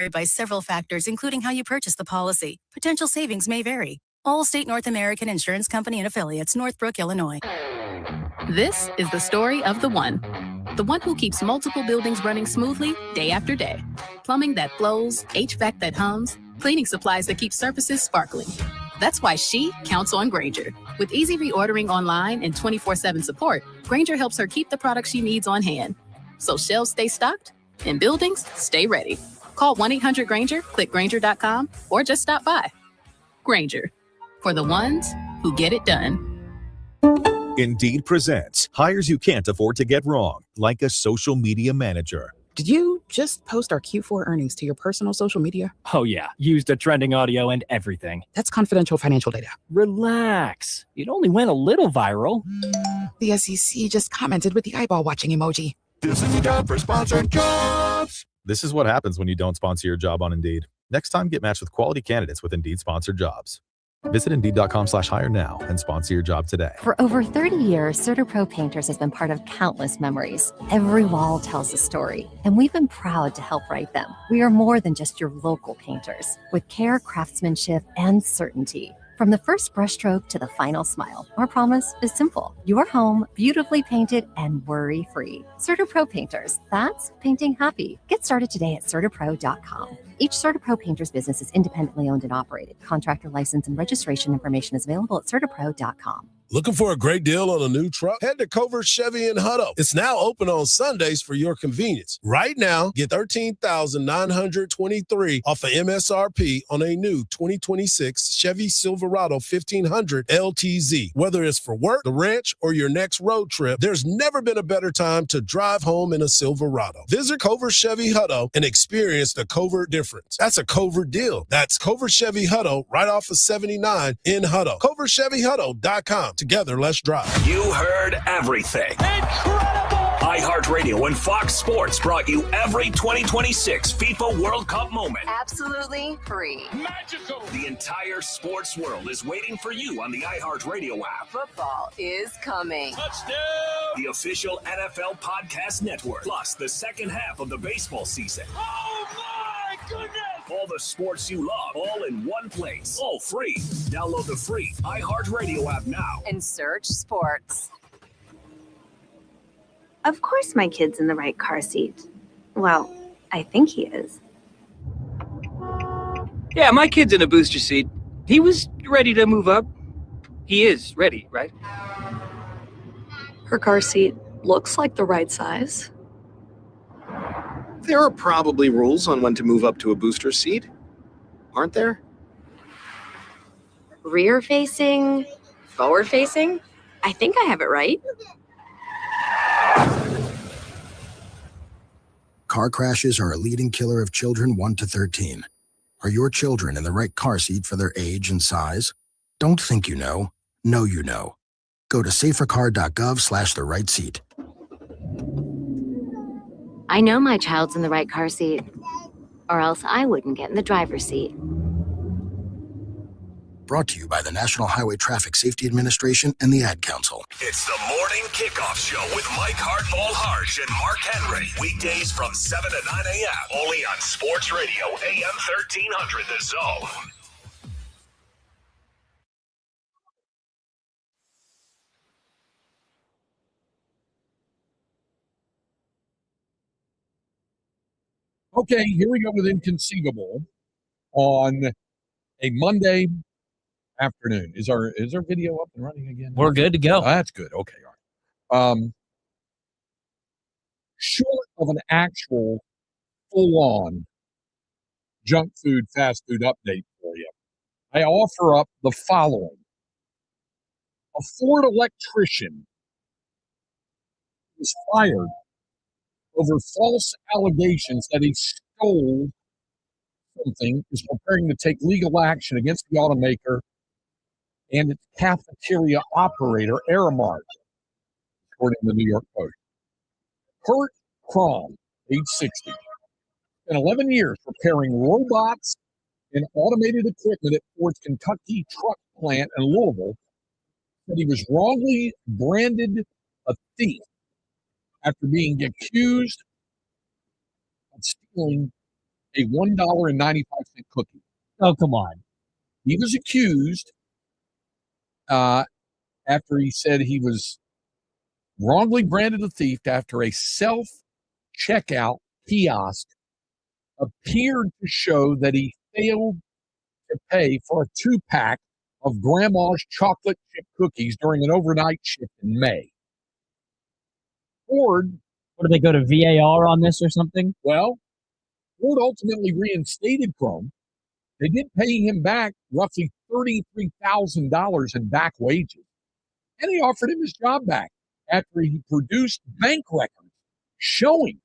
by several factors, including how you purchase the policy. Potential savings may vary. Allstate North American Insurance Company and Affiliates, Northbrook, Illinois. This is the story of the one who keeps multiple buildings running smoothly day after day. Plumbing that flows, HVAC that hums, cleaning supplies that keep surfaces sparkling. That's why she counts on Grainger. With easy reordering online and 24/7 support, Grainger helps her keep the products she needs on hand. So shelves stay stocked and buildings stay ready. Call 1-800-GRAINGER, click Grainger.com, or just stop by. Grainger, for the ones who get it done. Indeed presents hires you can't afford to get wrong, like a social media manager. Did you just post our Q4 earnings to your personal social media? Oh yeah, used the trending audio and everything. That's confidential financial data. Relax. It only went a little viral. The SEC just commented with the eyeball watching emoji. This is the job for sponsored jobs. This is what happens when you don't sponsor your job on Indeed. Next time, get matched with quality candidates with Indeed sponsored jobs. Visit Indeed.com/hire now and sponsor your job today. For over 30 years, CertaPro Painters has been part of countless memories. Every wall tells a story, and we've been proud to help write them. We are more than just your local painters, with care, craftsmanship, and certainty. From the first brushstroke to the final smile, our promise is simple. Your home, beautifully painted and worry-free. CertaPro Painters, that's painting happy. Get started today at CertaPro.com. Each CertaPro Painters business is independently owned and operated. Contractor license and registration information is available at CertaPro.com. Looking for a great deal on a new truck? Head to Covert Chevy in Hutto. It's now open on Sundays for your convenience. Right now, get $13,923 off of MSRP on a new 2026 Chevy Silverado 1500 LTZ. Whether it's for work, the ranch, or your next road trip, there's never been a better time to drive home in a Silverado. Visit Covert Chevy Hutto and experience the Covert difference. That's a Covert deal. That's Covert Chevy Hutto right off of 79 in Hutto. CovertChevyHutto.com. Together, let's drive. You heard everything. Incredible! iHeartRadio and Fox Sports brought you every 2026 FIFA World Cup moment. Absolutely free. Magical! The entire sports world is waiting for you on the iHeartRadio app. Football is coming. Touchdown! The official NFL podcast network, plus the second half of the baseball season. Oh my goodness! All the sports you love, all in one place. All free. Download the free iHeartRadio app now. And search sports. Of course my kid's in the right car seat. Well, I think he is. Yeah, my kid's in a booster seat. He was ready to move up. He is ready, right? Her car seat looks like the right size. There are probably rules on when to move up to a booster seat, aren't there? Rear facing, forward facing. I think I have it right. Car crashes are a leading killer of children 1 to 13. Are your children in the right car seat for their age and size? Don't think you know. Know you know. Go to safercar.gov/the right seat. I know my child's in the right car seat, or else I wouldn't get in the driver's seat. Brought to you by the National Highway Traffic Safety Administration and the Ad Council. It's the Morning Kickoff Show with Mike Hardball Harsh and Mark Henry. Weekdays from 7 to 9 a.m. Only on Sports Radio, AM 1300, The Zone. Okay, here we go with Inconceivable on a Monday afternoon. Is our video up and running again? We're good to go. Oh, that's good. Okay, all right. Short of an actual full-on junk food, fast food update for you, I offer up the following. A Ford electrician was fired over false allegations that he stole something, is preparing to take legal action against the automaker and its cafeteria operator, Aramark, according to the New York Post. Kurt Crom, age 60, spent 11 years repairing robots and automated equipment at Ford's Kentucky truck plant in Louisville, said he was wrongly branded a thief after being accused of stealing a $1.95 cookie. Oh, come on. He was accused after he said he was wrongly branded a thief after a self-checkout kiosk appeared to show that he failed to pay for a 2-pack of Grandma's chocolate chip cookies during an overnight shift in May. Ford. What, do they go to VAR on this or something? Well, Ford ultimately reinstated Chrome. They did pay him back roughly $33,000 in back wages. And he offered him his job back after he produced bank records showing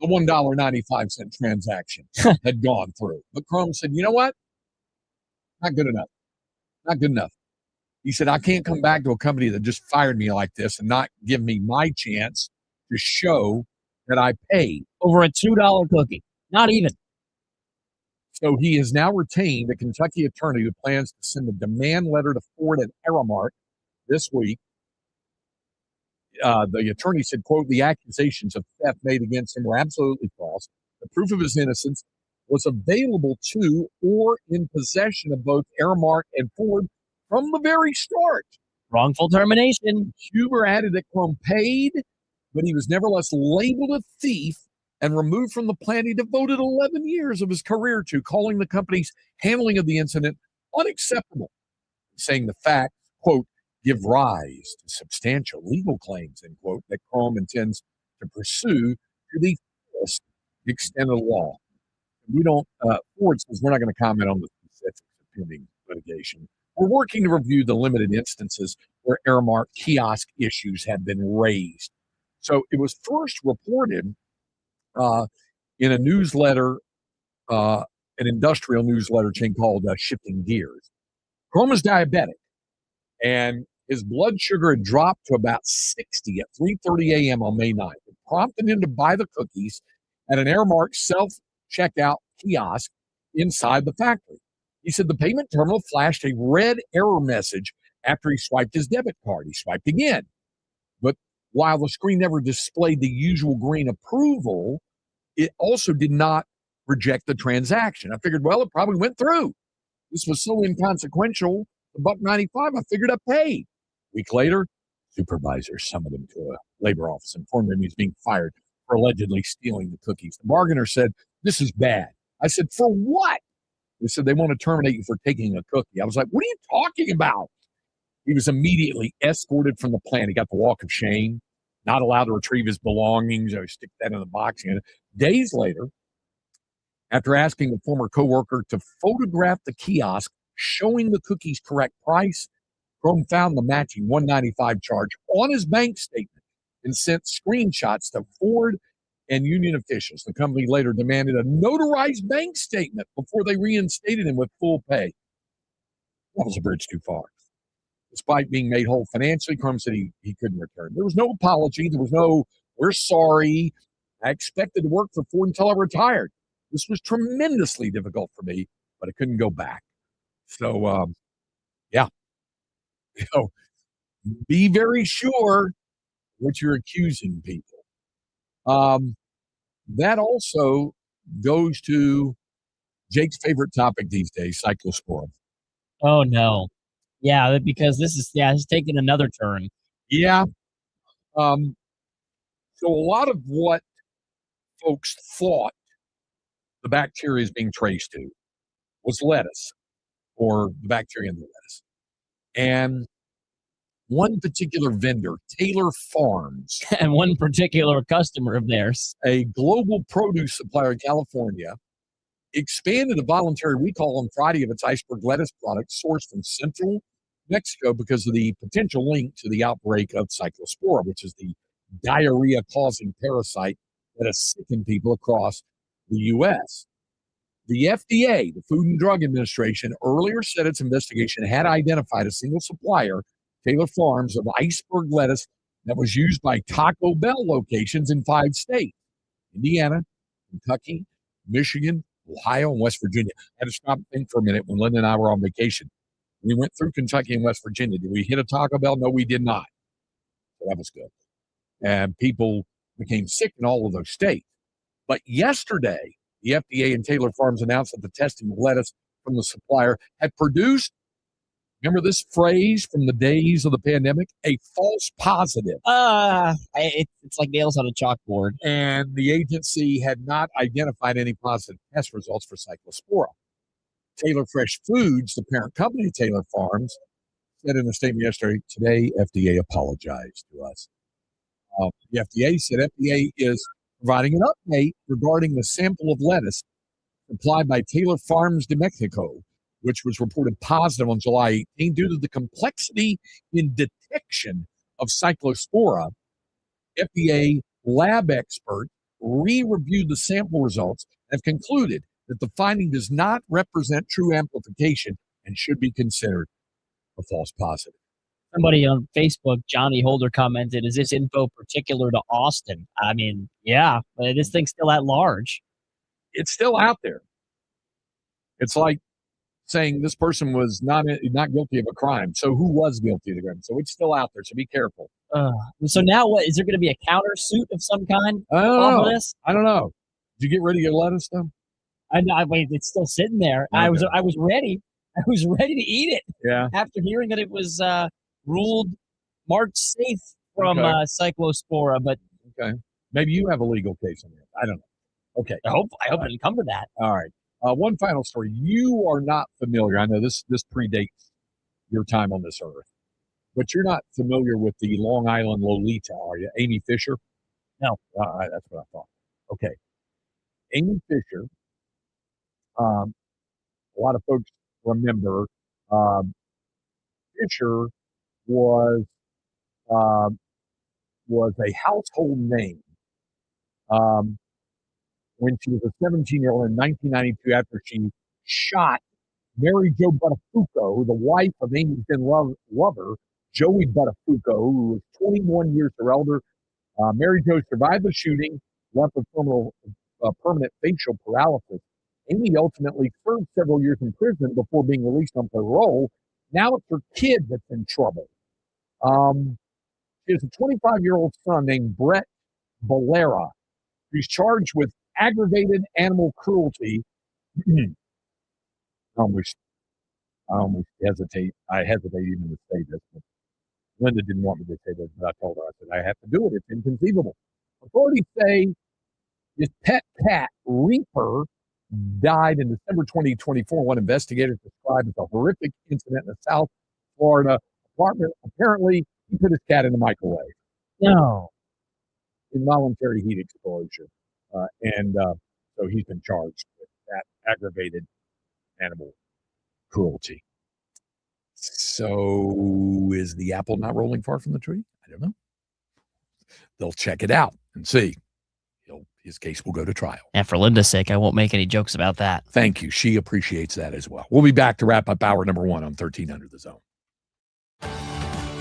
the $1.95 transaction had gone through. But Chrome said, you know what? Not good enough. Not good enough. He said, I can't come back to a company that just fired me like this and not give me my chance to show that I paid. Over a $2 cookie. Not even. So he has now retained a Kentucky attorney who plans to send a demand letter to Ford and Aramark this week. The attorney said, quote, the accusations of theft made against him were absolutely false. The proof of his innocence was available to or in possession of both Aramark and Ford from the very start. Wrongful termination. Huber added that Chrome paid, but he was nevertheless labeled a thief and removed from the plan he devoted 11 years of his career to, calling the company's handling of the incident unacceptable, saying the facts, quote, give rise to substantial legal claims, end quote, that Chrome intends to pursue to the fullest extent of the law. We don't, Ford says we're not going to comment on the specifics of pending litigation. We're working to review the limited instances where Aramark kiosk issues have been raised. So it was first reported in a newsletter, an industrial newsletter chain called Shifting Gears. Chrome is diabetic, and his blood sugar had dropped to about 60 at 3:30 a.m. on May 9th. It prompted him to buy the cookies at an Aramark self-checkout kiosk inside the factory. He said the payment terminal flashed a red error message after he swiped his debit card. He swiped again. But while the screen never displayed the usual green approval, it also did not reject the transaction. I figured, well, it probably went through. This was so inconsequential, the $1.95, I figured I paid. A week later, supervisor summoned him to a labor office and informed him he's being fired for allegedly stealing the cookies. The bargainer said, this is bad. I said, for what? They said they want to terminate you for taking a cookie. I was like, what are you talking about? He was immediately escorted from the plant. He got the walk of shame, not allowed to retrieve his belongings or stick that in the box. And days later, after asking the former coworker to photograph the kiosk showing the cookie's correct price, Chrome found the matching $1.95 charge on his bank statement and sent screenshots to Ford and union officials. The company later demanded a notarized bank statement before they reinstated him with full pay. That was a bridge too far. Despite being made whole financially, Chrome said he couldn't return. There was no apology. There was no, we're sorry. I expected to work for Ford until I retired. This was tremendously difficult for me, but I couldn't go back. So, yeah. You know, be very sure what you're accusing people. That also goes to Jake's favorite topic these days, cyclosporin. Oh, no. Yeah, because this is taking another turn. Yeah. So a lot of what folks thought the bacteria is being traced to was lettuce, or the bacteria in the lettuce. And one particular vendor, Taylor Farms, and one particular customer of theirs, a global produce supplier in California, expanded a voluntary recall on Friday of its iceberg lettuce product sourced from central Mexico because of the potential link to the outbreak of cyclospora, which is the diarrhea-causing parasite that has sickened people across the U.S. The FDA, the Food and Drug Administration, earlier said its investigation had identified a single supplier, Taylor Farms, of iceberg lettuce that was used by Taco Bell locations in 5 states: Indiana, Kentucky, Michigan, Ohio, and West Virginia. I had to stop and think for a minute when Linda and I were on vacation. We went through Kentucky and West Virginia. Did we hit a Taco Bell? No, we did not. So that was good. And people became sick in all of those states. But yesterday, The FDA and Taylor Farms announced that the testing of lettuce from the supplier had produced, remember this phrase from the days of the pandemic, a false positive. It's like nails on a chalkboard. And the agency had not identified any positive test results for Cyclospora. Taylor Fresh Foods, the parent company of Taylor Farms, said in a statement yesterday, today FDA apologized to us. The FDA said FDA is providing an update regarding the sample of lettuce supplied by Taylor Farms de Mexico, which was reported positive on July 18 due to the complexity in detection of Cyclospora. FDA lab experts re-reviewed the sample results and have concluded that the finding does not represent true amplification and should be considered a false positive. Somebody on Facebook, Johnny Holder, commented, is this info particular to Austin? I mean, yeah, but this thing's still at large. It's still out there. It's like saying this person was not guilty of a crime. So who was guilty of the crime? So it's still out there. So be careful. So now what? Is there going to be a countersuit of some kind? I don't know. This? I don't know. Did you get rid of your lettuce though? Wait, it's still sitting there. Okay. I was ready. I was ready to eat it. Yeah. After hearing that it was ruled marked safe from Cyclospora, but okay, maybe you have a legal case on it. I don't know. Okay, I hope it didn't come to that. All right. One final story. You are not familiar. I know this predates your time on this earth, but you're not familiar with the Long Island Lolita, are you? Amy Fisher? No. All right, that's what I thought. Okay. Amy Fisher. A lot of folks remember Fisher was a household name when she was a 17-year-old in 1992 after she shot Mary Jo Buttafuoco, the wife of Amy's then lover, Joey Buttafuoco, who was 21 years her elder. Mary Jo survived the shooting, left with permanent facial paralysis. Amy ultimately served several years in prison before being released on parole. Now it's her kid that's in trouble. She has a 25-year-old son named Brett Valera, who's charged with aggravated animal cruelty. I almost hesitate. I hesitate even to say this. But Linda didn't want me to say this, but I told her, I said, I have to do it. It's inconceivable. Authorities say his pet cat, Reaper, died in December 2024. What investigators described as a horrific incident in a South Florida apartment. Apparently, he put his cat in the microwave. No. Involuntary heat exposure. So he's been charged with that aggravated animal cruelty. So is the apple not rolling far from the tree? I don't know. They'll check it out and see. His case will go to trial. And for Linda's sake, I won't make any jokes about that. Thank you. She appreciates that as well. We'll be back to wrap up hour number 1 on 13 Under the Zone.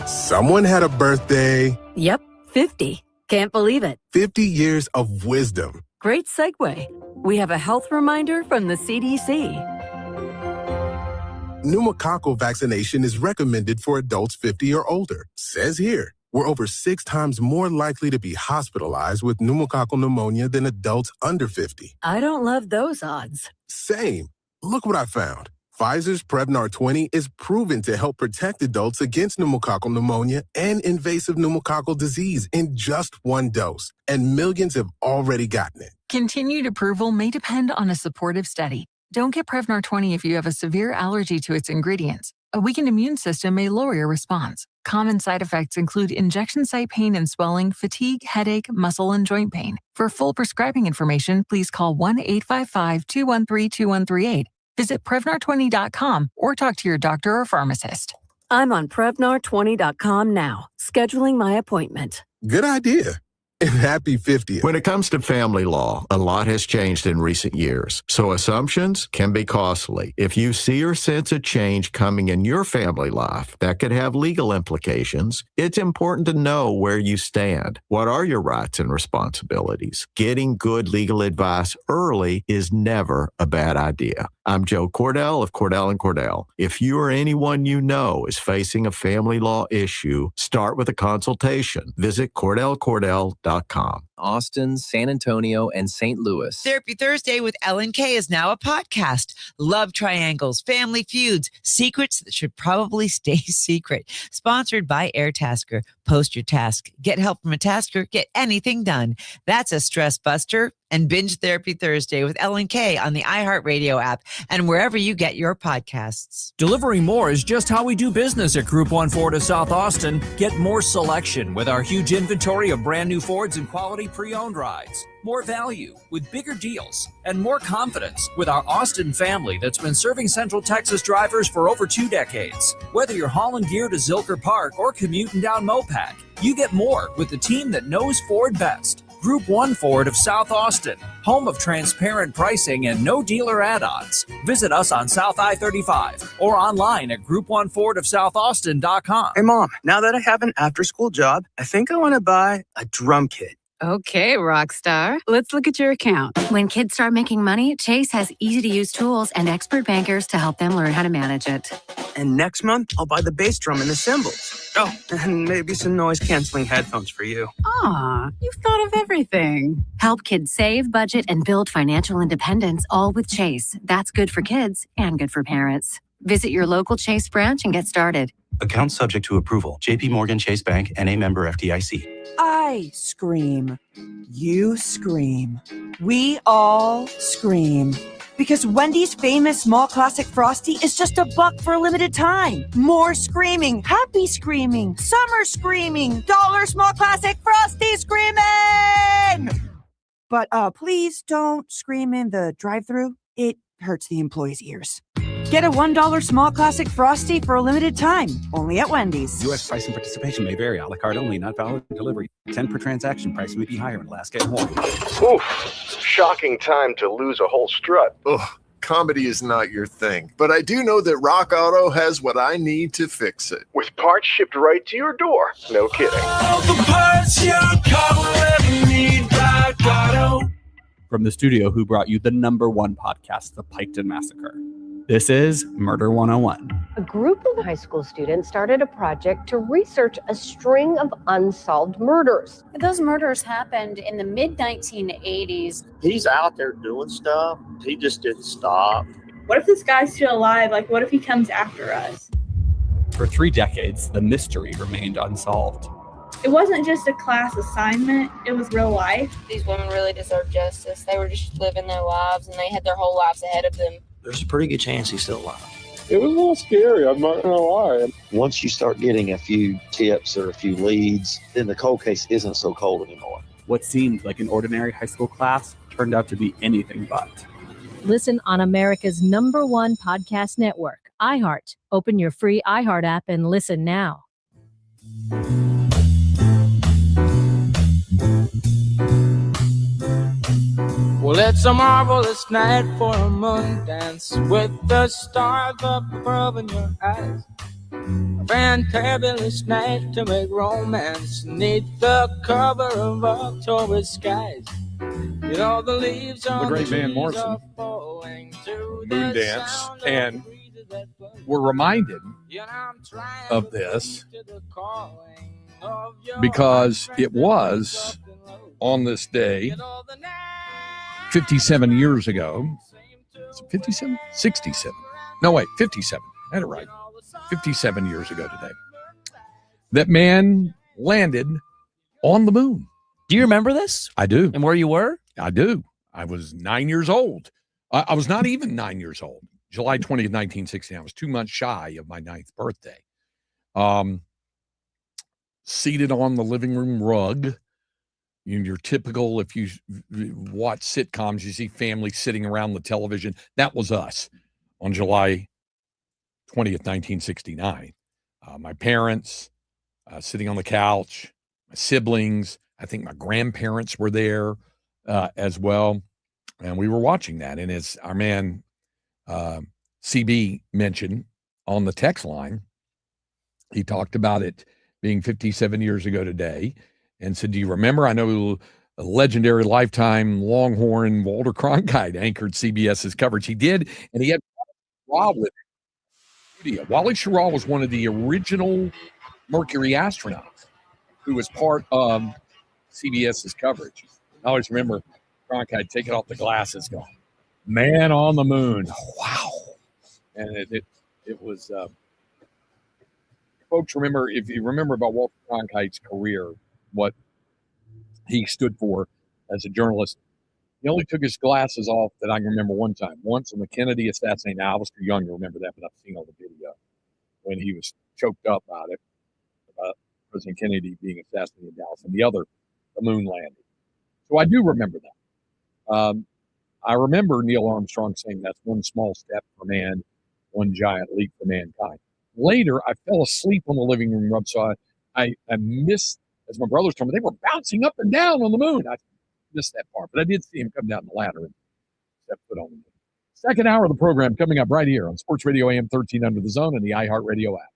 Someone had a birthday. Yep, 50. Can't believe it. 50 years of wisdom. Great segue. We have a health reminder from the CDC. Pneumococcal vaccination is recommended for adults 50 or older. Says here, we're over 6 times more likely to be hospitalized with pneumococcal pneumonia than adults under 50. I don't love those odds. Same. Look what I found. Pfizer's Prevnar 20 is proven to help protect adults against pneumococcal pneumonia and invasive pneumococcal disease in just 1 dose. And millions have already gotten it. Continued approval may depend on a supportive study. Don't get Prevnar 20 if you have a severe allergy to its ingredients. A weakened immune system may lower your response. Common side effects include injection site pain and swelling, fatigue, headache, muscle, and joint pain. For full prescribing information, please call 1-855-213-2138. Visit Prevnar20.com or talk to your doctor or pharmacist. I'm on Prevnar20.com now, scheduling my appointment. Good idea. And happy 50th. When it comes to family law, a lot has changed in recent years, so assumptions can be costly. If you see or sense a change coming in your family life that could have legal implications, it's important to know where you stand. What are your rights and responsibilities? Getting good legal advice early is never a bad idea. I'm Joe Cordell of Cordell & Cordell. If you or anyone you know is facing a family law issue, start with a consultation. Visit CordellCordell.com. THSCA.com. Austin, San Antonio, and St. Louis. Therapy Thursday with Ellen K is now a podcast. Love triangles, family feuds, secrets that should probably stay secret. Sponsored by AirTasker. Post your task. Get help from a tasker. Get anything done. That's a stress buster. And binge Therapy Thursday with Ellen K on the iHeartRadio app and wherever you get your podcasts. Delivering more is just how we do business at Group 1 Ford of South Austin. Get more selection with our huge inventory of brand new Fords and quality pre-owned rides. More value with bigger deals and more confidence with our Austin family that's been serving Central Texas drivers for over 2 decades. Whether you're hauling gear to Zilker Park or commuting down Mopac, you get more with the team that knows Ford best. Group 1 Ford of South Austin, home of transparent pricing and no dealer add-ons. Visit us on South I-35 or online at group1fordofsouthaustin.com. Hey, Mom, now that I have an after-school job, I think I want to buy a drum kit. Okay, rock star. Let's look at your account. When kids start making money, Chase has easy-to-use tools and expert bankers to help them learn how to manage it. And next month, I'll buy the bass drum and the cymbals. Oh, and maybe some noise-canceling headphones for you. Aw, you've thought of everything. Help kids save, budget, and build financial independence, all with Chase. That's good for kids and good for parents. Visit your local Chase branch and get started. Account subject to approval. JP Morgan Chase Bank, N.A. member FDIC. I scream. You scream. We all scream. Because Wendy's famous small classic Frosty is just $1 for a limited time. More screaming, happy screaming, summer screaming, dollar small classic Frosty screaming! But please don't scream in the drive-thru. It hurts the employees' ears. Get a $1 small classic Frosty for a limited time, only at Wendy's. U.S. price and participation may vary. A la carte only, not valid delivery. 10 per transaction. Price may be higher in Alaska and Hawaii. Oof, shocking time to lose a whole strut. Ugh, comedy is not your thing. But I do know that Rock Auto has what I need to fix it. With parts shipped right to your door. No kidding. All the parts your car will ever need, Rock Auto. From the studio who brought you the #1 podcast, The Piketon Massacre. This is Murder 101. A group of high school students started a project to research a string of unsolved murders. Those murders happened in the mid-1980s. He's out there doing stuff. He just didn't stop. What if this guy's still alive? Like, what if he comes after us? For 3 decades, the mystery remained unsolved. It wasn't just a class assignment, it was real life. These women really deserve justice. They were just living their lives and they had their whole lives ahead of them. There's a pretty good chance he's still alive. It was a little scary, I'm not going to lie. Once you start getting a few tips or a few leads, then the cold case isn't so cold anymore. What seemed like an ordinary high school class turned out to be anything but. Listen on America's #1 podcast network, iHeart. Open your free iHeart app and listen now. Well, it's a marvelous night for a moon dance with the stars up above in your eyes. A fantabulous night to make romance neath the cover of October skies. You know the leaves on the great Van Morrison, Moon Dance, and we're reminded of this because it was on this day 57 years ago. Is it 57? 67. No, wait, 57. I had it right. 57 years ago today. That man landed on the moon. Do you remember this? I do. And where you were? I do. I was 9 years old. I was not even 9 years old. July 20th, 1960. I was 2 months shy of my 9th birthday. Seated on the living room rug. Your typical, if you watch sitcoms, you see families sitting around the television. That was us on July 20th, 1969. My parents sitting on the couch, my siblings, I think my grandparents were there as well. And we were watching that. And as our man CB mentioned on the text line, he talked about it being 57 years ago today. And said, do you remember? I know a legendary Lifetime Longhorn Walter Cronkite anchored CBS's coverage. He did, and he had Wally with him. Wally Schirra was one of the original Mercury astronauts who was part of CBS's coverage. I always remember Cronkite taking off the glasses, going, "Man on the moon, wow!" And it was. Folks, remember, if you remember about Walter Cronkite's career, what he stood for as a journalist, he only took his glasses off that I can remember one time. Once on the Kennedy assassination. Now, I was too young to remember that, but I've seen all the video when he was choked up about it, about President Kennedy being assassinated in Dallas, and the other, the moon landing. So I do remember that. I remember Neil Armstrong saying that's one small step for man, one giant leap for mankind. Later, I fell asleep on the living room rug, so I missed, as my brothers told me, they were bouncing up and down on the moon. I missed that part, but I did see him come down the ladder and step foot on the moon. Second hour of the program coming up right here on Sports Radio AM 13 Under the Zone and the iHeartRadio app.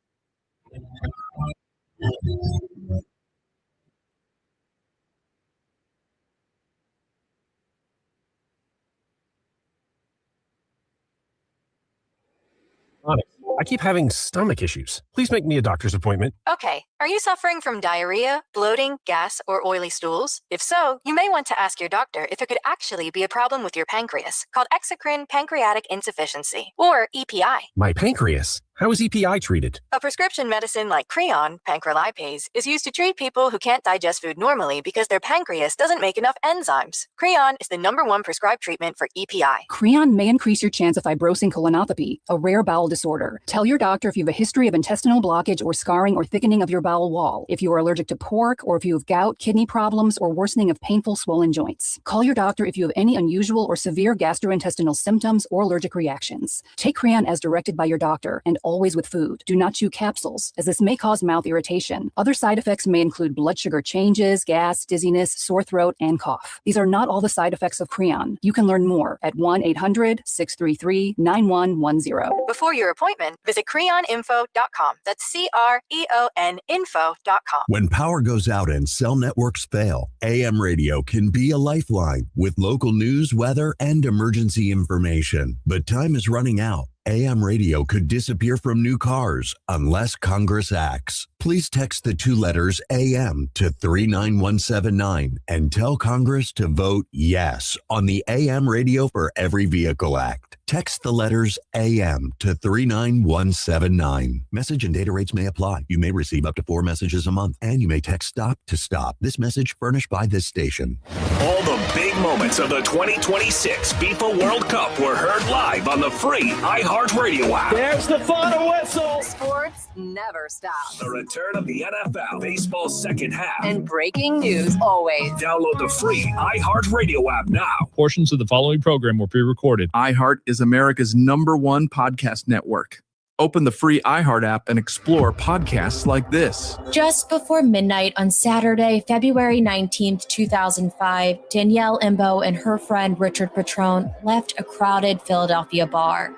I keep having stomach issues. Please make me a doctor's appointment. Okay, are you suffering from diarrhea, bloating, gas, or oily stools? If so, you may want to ask your doctor if it could actually be a problem with your pancreas, called exocrine pancreatic insufficiency, or EPI. My pancreas? How is EPI treated? A prescription medicine like Creon, pancrelipase, is used to treat people who can't digest food normally because their pancreas doesn't make enough enzymes. Creon is the #1 prescribed treatment for EPI. Creon may increase your chance of fibrosing colonopathy, a rare bowel disorder. Tell your doctor if you have a history of intestinal blockage or scarring or thickening of your bowel wall, if you are allergic to pork, or if you have gout, kidney problems, or worsening of painful swollen joints. Call your doctor if you have any unusual or severe gastrointestinal symptoms or allergic reactions. Take Creon as directed by your doctor, and always with food. Do not chew capsules, as this may cause mouth irritation. Other side effects may include blood sugar changes, gas, dizziness, sore throat, and cough. These are not all the side effects of Creon. You can learn more at 1-800-633-9110. Before your appointment, visit creoninfo.com. That's CREON info.com. When power goes out and cell networks fail, AM radio can be a lifeline with local news, weather, and emergency information. But time is running out. AM radio could disappear from new cars unless Congress acts. Please text the 2 letters AM to 39179 and tell Congress to vote yes on the AM Radio for Every Vehicle Act. Text the letters AM to 39179. Message and data rates may apply. You may receive up to 4 messages a month, and you may text STOP to stop. This message furnished by this station. All the big moments of the 2026 FIFA World Cup were heard live on the free iHeartRadio app. There's the final whistle. Sports never stop. The return of the NFL, baseball's second half. And breaking news always. Download the free iHeartRadio app now. Portions of the following program were pre-recorded. iHeart is America's #1 podcast network. Open the free iHeart app and explore podcasts like this. Just before midnight on Saturday, February 19th, 2005, Danielle Imbo and her friend Richard Patrone left a crowded Philadelphia bar.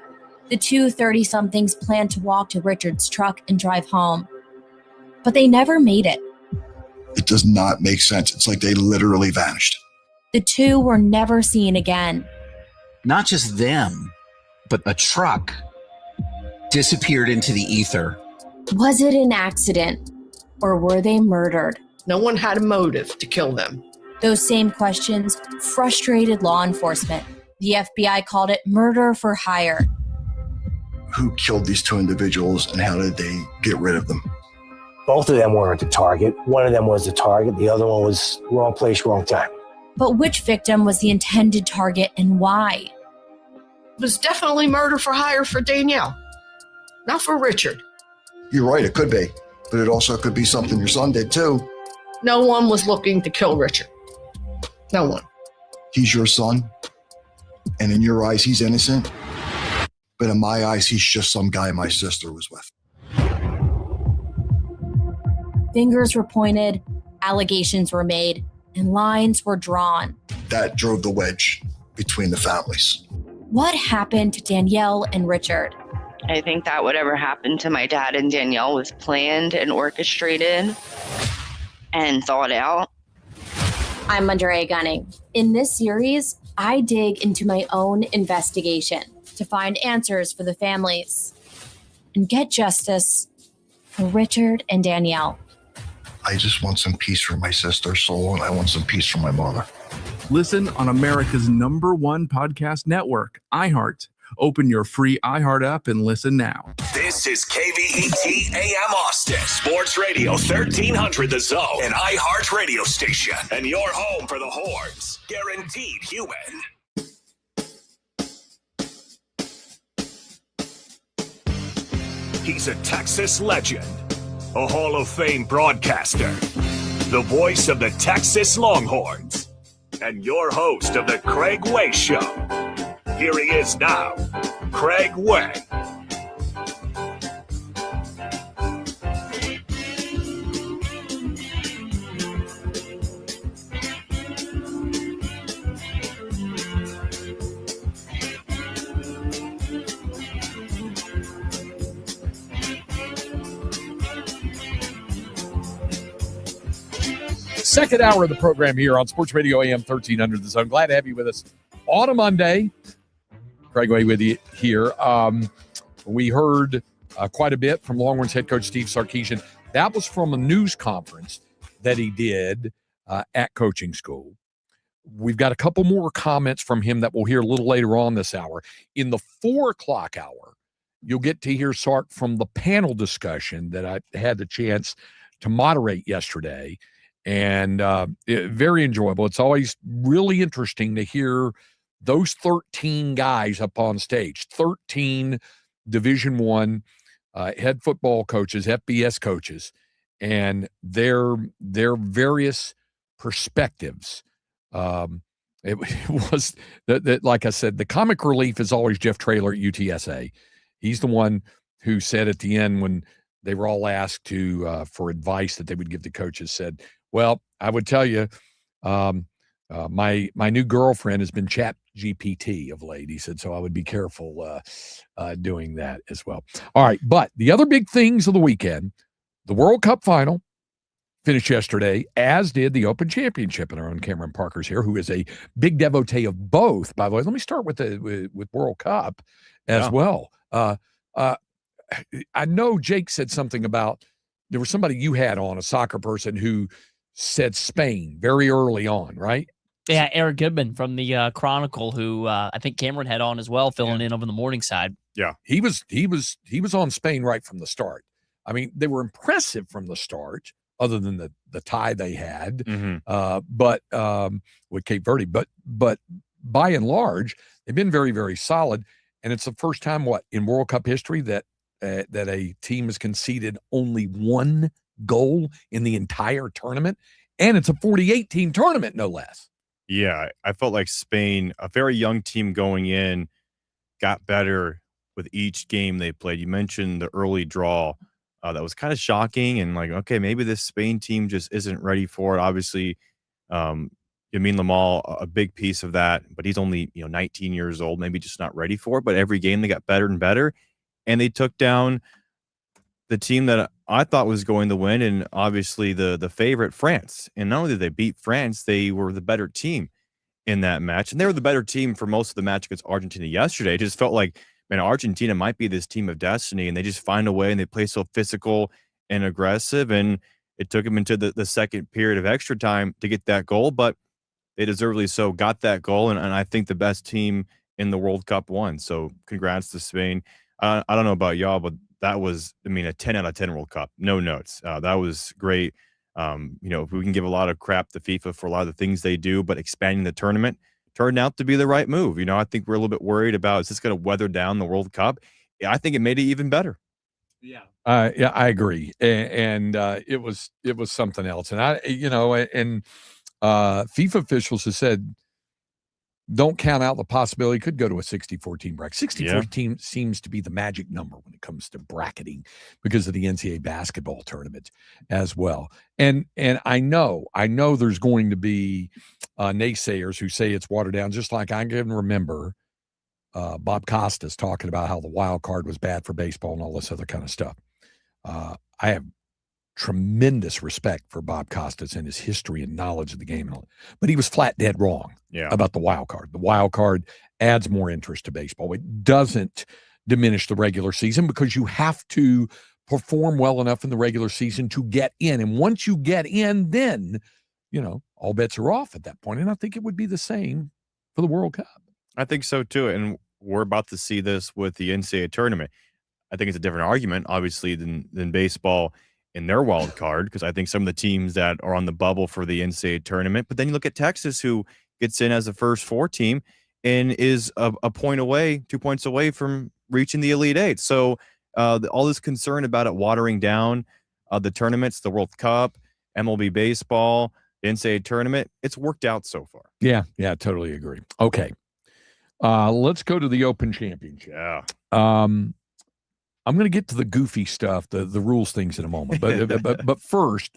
The two 30-somethings planned to walk to Richard's truck and drive home. But they never made it. It does not make sense. It's like they literally vanished. The two were never seen again. Not just them, but a truck disappeared into the ether. Was it an accident, or were they murdered? No one had a motive to kill them. Those same questions frustrated law enforcement. The FBI called it murder for hire. Who killed these 2 individuals and how did they get rid of them? Both of them weren't the target. One of them was the target. The other one was wrong place, wrong time. But which victim was the intended target and why? It was definitely murder for hire for Danielle, not for Richard. You're right, it could be. But it also could be something your son did too. No one was looking to kill Richard. No one. He's your son. And in your eyes, he's innocent. But in my eyes, he's just some guy my sister was with. Fingers were pointed, allegations were made, and lines were drawn. That drove the wedge between the families. What happened to Danielle and Richard? I think that whatever happened to my dad and Danielle was planned and orchestrated and thought out. I'm Under A Gunning. In this series, I dig into my own investigation to find answers for the families and get justice for Richard and Danielle. I just want some peace for my sister's soul, and I want some peace for my mother. Listen on America's #1 podcast network, iHeart. Open your free iHeart app and listen now. This is KVET AM Austin, Sports Radio 1300 The Zone, an iHeart radio station, and your home for the Horns. Guaranteed human. He's a Texas legend, a Hall of Fame broadcaster, the voice of the Texas Longhorns, and your host of the Craig Way Show. Here he is now, Craig Way. Second hour of the program here on Sports Radio AM 1300 The Zone. Glad to have you with us on a Monday. Craig Way with you here. We heard quite a bit from Longhorns head coach Steve Sarkisian. That was from a news conference that he did at coaching school. We've got a couple more comments from him that we'll hear a little later on this hour. In the 4 o'clock hour, you'll get to hear Sark from the panel discussion that I had the chance to moderate yesterday. And very enjoyable. It's always really interesting to hear those 13 guys up on stage, 13 Division I head football coaches, FBS coaches, and their various perspectives. It was that, like I said, the comic relief is always Jeff Traylor at UTSA. He's the one who said at the end when they were all asked for advice that they would give the coaches, said, well, I would tell you, my new girlfriend has been Chat GPT of late. He said, so I would be careful doing that as well. All right, but the other big things of the weekend, the World Cup final finished yesterday, as did the Open Championship. And our own Cameron Parker's here, who is a big devotee of both. By the way, let me start with with World Cup as well. I know Jake said something about there was somebody you had on, a soccer person, who said Spain very early on, right? Yeah, Eric Goodman from the Chronicle, who I think Cameron had on as well, filling in over the morning side. Yeah, he was on Spain right from the start. I mean, they were impressive from the start, other than the tie they had, but with Cape Verde. But by and large, they've been very, very solid, and it's the first time in World Cup history that a team has conceded only one goal in the entire tournament, and it's a 48-team tournament, no less. Yeah, I felt like Spain, a very young team going in, got better with each game they played. You mentioned the early draw. That was kind of shocking, and like, okay, maybe this Spain team just isn't ready for it. Obviously, Yamin Lamal, a big piece of that, but he's only 19 years old, maybe just not ready for it. But every game they got better and better, and they took down the team that I thought was going to win, and obviously the favorite, France. And not only did they beat France, they were the better team in that match, and they were the better team for most of the match against Argentina yesterday. It just felt like, man, Argentina might be this team of destiny, and they just find a way, and they play so physical and aggressive, and it took them into the second period of extra time to get that goal, but they deservedly so got that goal, and I think the best team in the World Cup won. So congrats to Spain. I don't know about y'all, but that was, a 10 out of 10 World Cup. No notes. That was great. We can give a lot of crap to FIFA for a lot of the things they do, but expanding the tournament turned out to be the right move. I think we're a little bit worried about, is this going to weather down the World Cup? I think it made it even better. Yeah, I agree. And it was something else. And FIFA officials have said, don't count out the possibility it could go to a 64-team bracket. 64 team seems to be the magic number when it comes to bracketing because of the NCAA basketball tournament as well. And I know there's going to be naysayers who say it's watered down, just like I can remember Bob Costas talking about how the wild card was bad for baseball and all this other kind of stuff. I have tremendous respect for Bob Costas and his history and knowledge of the game, but he was flat dead wrong about the wild card. The wild card adds more interest to baseball. It doesn't diminish the regular season because you have to perform well enough in the regular season to get in. And once you get in, then, all bets are off at that point. And I think it would be the same for the World Cup. I think so too. And we're about to see this with the NCAA tournament. I think it's a different argument, obviously, than baseball in their wild card, because I think some of the teams that are on the bubble for the NCAA tournament, but then you look at Texas, who gets in as a first four team and is a point away, 2 points away from reaching the Elite Eight. So all this concern about it watering down the tournaments, the World Cup, MLB baseball, the NCAA tournament, it's worked out so far. Yeah, totally agree. Okay. Let's go to the Open Championship. Yeah. I'm going to get to the goofy stuff, the rules things in a moment. But first,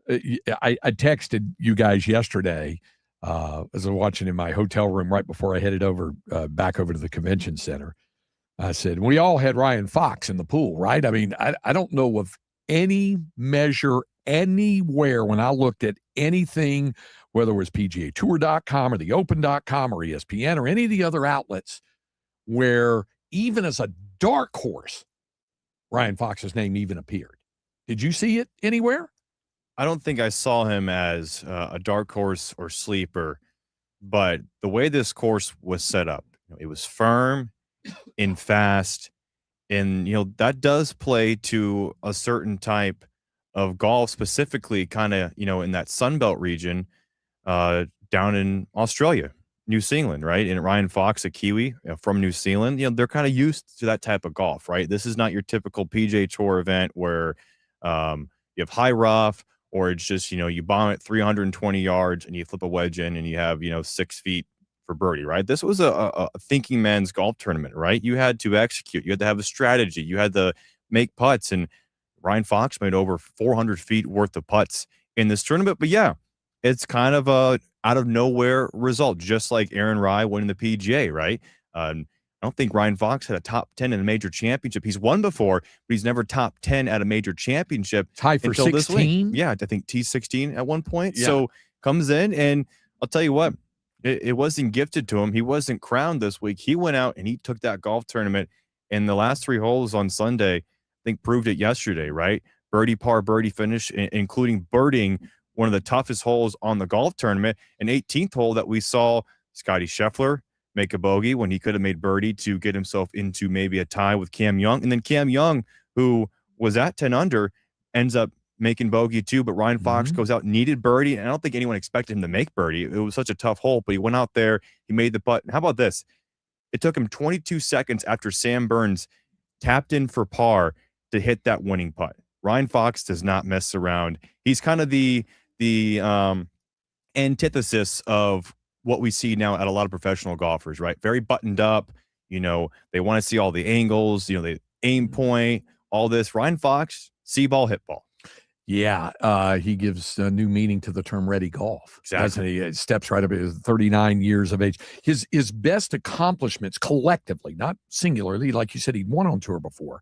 I texted you guys yesterday as I was watching in my hotel room right before I headed back over to the convention center. I said, we all had Ryan Fox in the pool, right? I mean, I don't know of any measure anywhere when I looked at anything, whether it was PGAtour.com or the Open.com or ESPN or any of the other outlets, where even as a dark horse, Ryan Fox's name even appeared. Did you see it anywhere? I don't think I saw him as a dark horse or sleeper, but the way this course was set up, it was firm and fast, and that does play to a certain type of golf, specifically kind of in that Sunbelt region down in Australia, New Zealand, right? And Ryan Fox, a Kiwi from New Zealand, they're kind of used to that type of golf, right? This is not your typical PGA Tour event where you have high rough, or it's just, you bomb it 320 yards and you flip a wedge in and you have, 6 feet for birdie, right? This was a thinking man's golf tournament, right? You had to execute. You had to have a strategy. You had to make putts, and Ryan Fox made over 400 feet worth of putts in this tournament. But yeah, it's kind of a out of nowhere result, just like Aaron Rai winning the PGA, right? I don't think Ryan Fox had a top 10 in a major championship. He's won before, but he's never top 10 at a major championship. Tied for 16? Yeah, I think T16 at one point. Yeah. So comes in, and I'll tell you what, it wasn't gifted to him. He wasn't crowned this week. He went out and he took that golf tournament, and the last 3 holes on Sunday, I think, proved it yesterday, right? Birdie, par, birdie finish, including birding one of the toughest holes on the golf tournament, an 18th hole that we saw Scotty Scheffler make a bogey when he could have made birdie to get himself into maybe a tie with Cam Young. And then Cam Young, who was at 10 under, ends up making bogey too, but Ryan Fox goes out, needed birdie, and I don't think anyone expected him to make birdie. It was such a tough hole, but he went out there, he made the putt. And how about this? It took him 22 seconds after Sam Burns tapped in for par to hit that winning putt. Ryan Fox does not mess around. He's kind of the antithesis of what we see now at a lot of professional golfers, right? Very buttoned up. They want to see all the angles, they aim point, all this. Ryan Fox, see ball, hit ball. Yeah, he gives a new meaning to the term ready golf. Exactly. He steps right up at 39 years of age. His best accomplishments collectively, not singularly, like you said, he'd won on tour before,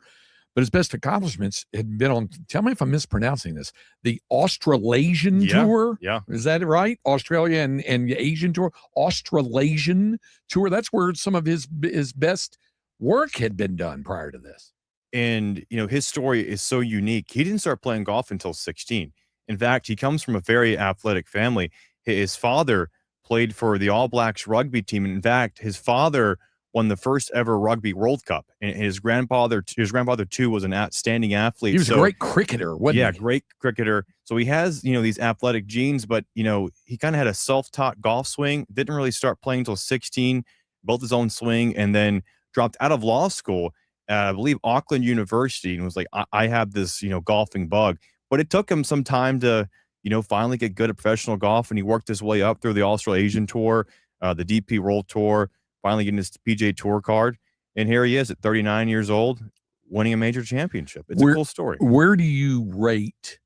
but his best accomplishments had been on, tell me if I'm mispronouncing this, the Australasian Tour. Yeah. Is that right? Australia and Asian Tour. Australasian Tour. That's where some of his best work had been done prior to this. And, his story is so unique. He didn't start playing golf until 16. In fact, he comes from a very athletic family. His father played for the All Blacks rugby team. And in fact, his father won the first ever Rugby World Cup. And his grandfather too was an outstanding athlete. He was a great cricketer, wasn't he? Yeah, great cricketer. So he has, these athletic genes, but, he kind of had a self-taught golf swing. Didn't really start playing until 16, built his own swing, and then dropped out of law school. I believe Auckland University, and was like, I have this, golfing bug. But it took him some time to, finally get good at professional golf, and he worked his way up through the Australasian Tour, the DP World Tour, finally getting his PGA Tour card. And here he is at 39 years old, winning a major championship. It's a cool story. Where do you rate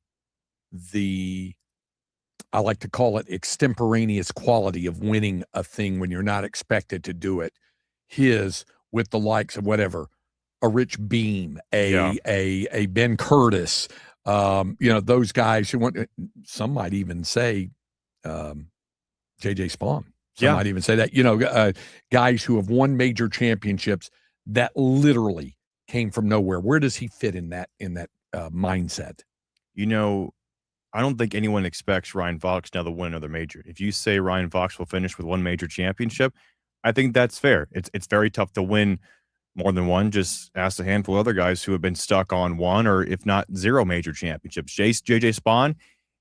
the, I like to call it, extemporaneous quality of winning a thing when you're not expected to do it? His, with the likes of whatever, a Rich Beam, a Ben Curtis, those guys who want, some might even say JJ Spawn. Some might even say that, guys who have won major championships that literally came from nowhere. Where does he fit in that mindset? I don't think anyone expects Ryan Fox now to win another major. If you say Ryan Fox will finish with one major championship, I think that's fair. It's very tough to win more than one. Just ask a handful of other guys who have been stuck on one or if not zero major championships. JJ Spawn,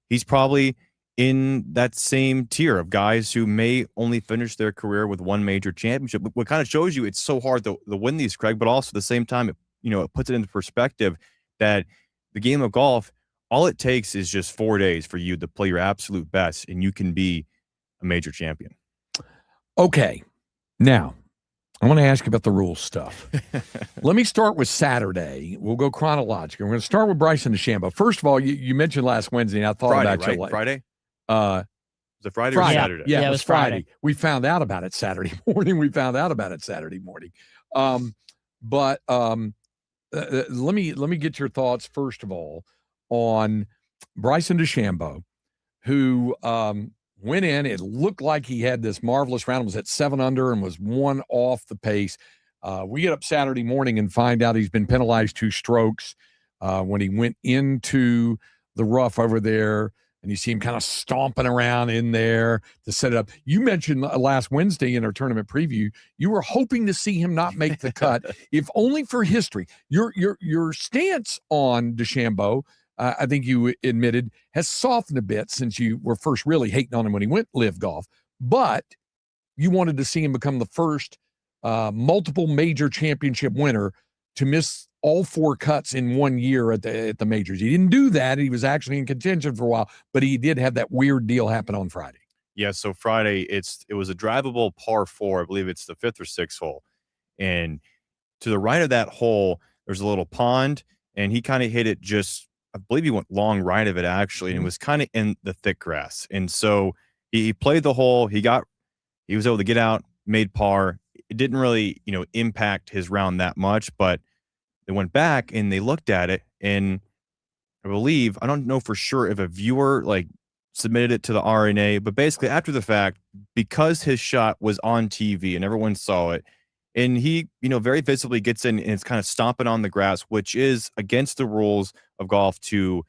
he's probably in that same tier of guys who may only finish their career with one major championship. What kind of shows you it's so hard to win these, Craig, but also at the same time, it puts it into perspective that the game of golf, all it takes is just 4 days for you to play your absolute best, and you can be a major champion. Okay. Now, I want to ask you about the rules stuff. Let me start with Saturday. We'll go chronologically. We're going to start with Bryson DeChambeau. First of all, you mentioned last Wednesday, and I thought Friday, about right? you. Friday? Was it Friday or Friday. Saturday? Yeah, it was Friday. We found out about it Saturday morning. But let me get your thoughts, first of all, on Bryson DeChambeau, who went in. It looked like he had this marvelous round. Was at 7 under and was 1 off the pace. We get up Saturday morning and find out he's been penalized 2 strokes when he went into the rough over there. And you see him kind of stomping around in there to set it up. You mentioned last Wednesday in our tournament preview, you were hoping to see him not make the cut, if only for history. Your stance on DeChambeau, I think you admitted, has softened a bit since you were first really hating on him when he went live golf. But you wanted to see him become the first multiple major championship winner to miss all 4 cuts in 1 year at the majors. He didn't do that. He was actually in contention for a while, but he did have that weird deal happen on Friday. Yeah, so Friday, it was a drivable par 4. I believe it's the 5th or 6th hole. And to the right of that hole, there's a little pond, and he kind of hit it I believe he went long right of it, actually, and it was kind of in the thick grass. And so he played the hole. He was able to get out, made par. It didn't really, impact his round that much, but they went back and they looked at it, and I don't know for sure if a viewer submitted it to the RNA, but basically after the fact, because his shot was on TV and everyone saw it, and he, very visibly gets in and it's kind of stomping on the grass, which is against the rules of golf to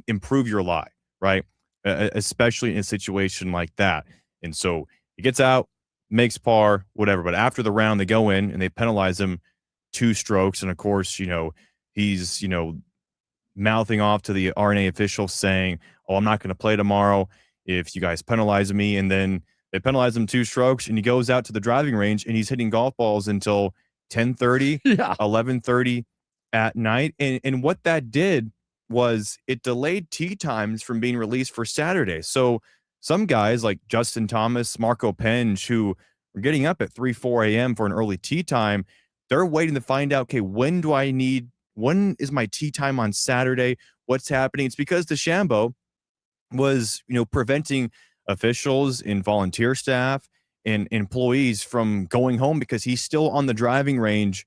improve your lie, right? Especially in a situation like that. And so he gets out, makes par, whatever. But after the round, they go in and they penalize him 2 strokes. And of course, he's, mouthing off to the RNA official saying, "Oh, I'm not going to play tomorrow if you guys penalize me." And then they penalize him 2 strokes, and he goes out to the driving range and he's hitting golf balls until 10:30, 11:30 at night. And what that did was it delayed tee times from being released for Saturday. So some guys like Justin Thomas, Marco Penge, who are getting up at 3, 4 a.m. for an early tee time, they're waiting to find out, okay, when is my tee time on Saturday? What's happening? It's because DeChambeau was, preventing officials and volunteer staff and employees from going home because he's still on the driving range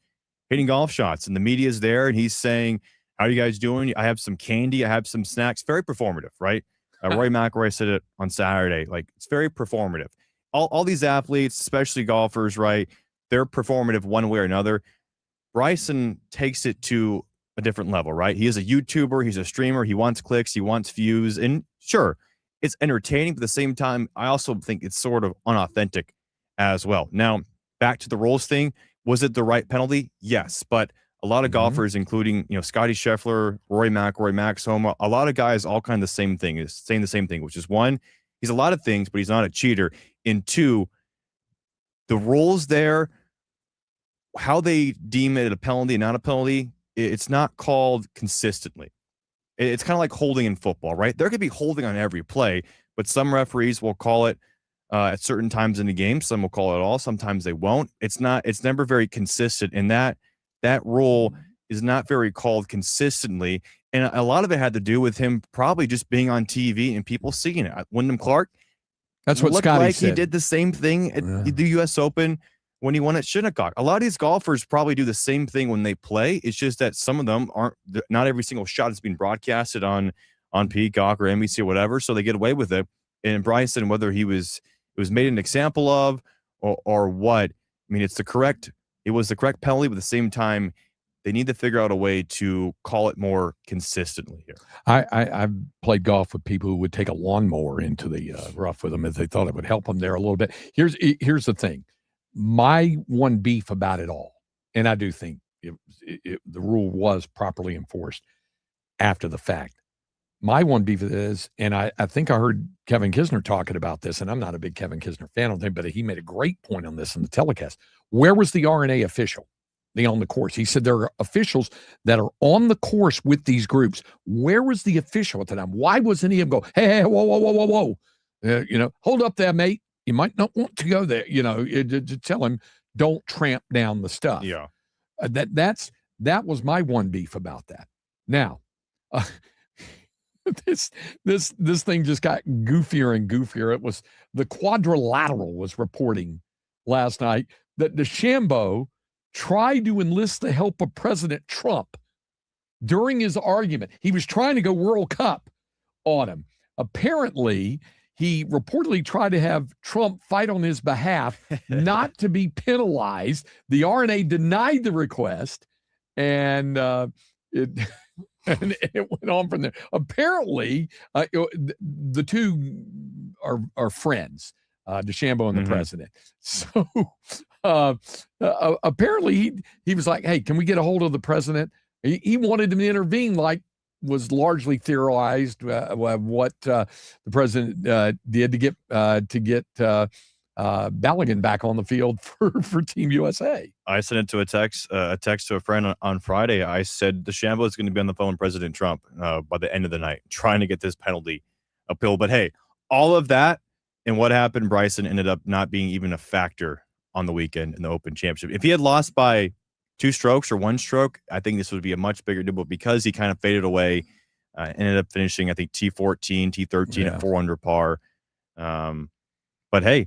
hitting golf shots, and the media's there and he's saying, "How are you guys doing? I have some candy. I have some snacks." Very performative, right? Roy McIlroy said it on Saturday. It's very performative. All these athletes, especially golfers, right? They're performative one way or another. Bryson takes it to a different level, right? He is a YouTuber. He's a streamer. He wants clicks. He wants views. And sure, it's entertaining, but at the same time, I also think it's sort of unauthentic as well. Now, back to the rules thing. Was it the right penalty? Yes. But a lot of golfers, including, Scotty Scheffler, Rory McIlroy, Max Homa, a lot of guys all saying the same thing, which is 1, he's a lot of things, but he's not a cheater. And 2, the rules there, how they deem it a penalty and not a penalty, it's not called consistently. It's kind of like holding in football, right? There could be holding on every play, but some referees will call it at certain times in the game. Some will call it all. Sometimes they won't. It's never very consistent. And that rule is not very called consistently. And a lot of it had to do with him probably just being on TV and people seeing it. Wyndham Clark, that's what Scotty said. He did the same thing at the U.S. Open when he won at Shinnecock. A lot of these golfers probably do the same thing when they play. It's just that some of them not every single shot is being broadcasted on Peacock or NBC or whatever, so they get away with it. And Bryson, whether it was made an example of or what, I mean, it was the correct penalty, but at the same time, they need to figure out a way to call it more consistently here. I've played golf with people who would take a lawnmower into the rough with them if they thought it would help them there a little bit. Here's the thing. My one beef about it all, and I do think the rule was properly enforced after the fact. My one beef is, and I think I heard Kevin Kisner talking about this, and I'm not a big Kevin Kisner fan of him, but he made a great point on this in the telecast. Where was the RNA official on the course? He said there are officials that are on the course with these groups. Where was the official at the time? Why wasn't he go, hey, whoa, hold up there, mate. You might not want to go there. To tell him, don't tramp down the stuff. Yeah. That was my one beef about that. Now, this thing just got goofier and goofier. It was the Quadrilateral was reporting last night that DeChambeau tried to enlist the help of President Trump during his argument. He was trying to go World Cup on him. Apparently, he reportedly tried to have Trump fight on his behalf, not to be penalized. The RNA denied the request, and it went on from there. Apparently, the two are friends, DeChambeau and the president. So apparently he was like, hey, can we get a hold of the president? He wanted him to intervene, like was largely theorized what the president did to get Balogun back on the field for Team USA. I sent it to a text to a friend on Friday. I said DeChambeau is going to be on the phone with President Trump by the end of the night, trying to get this penalty appealed. But hey, all of that and what happened, Bryson ended up not being even a factor on the weekend in the Open Championship. If he had lost by 2 strokes or 1 stroke, I think this would be a much bigger deal. But because he kind of faded away, ended up finishing, I think, T14, T13 at 4 under par. But hey,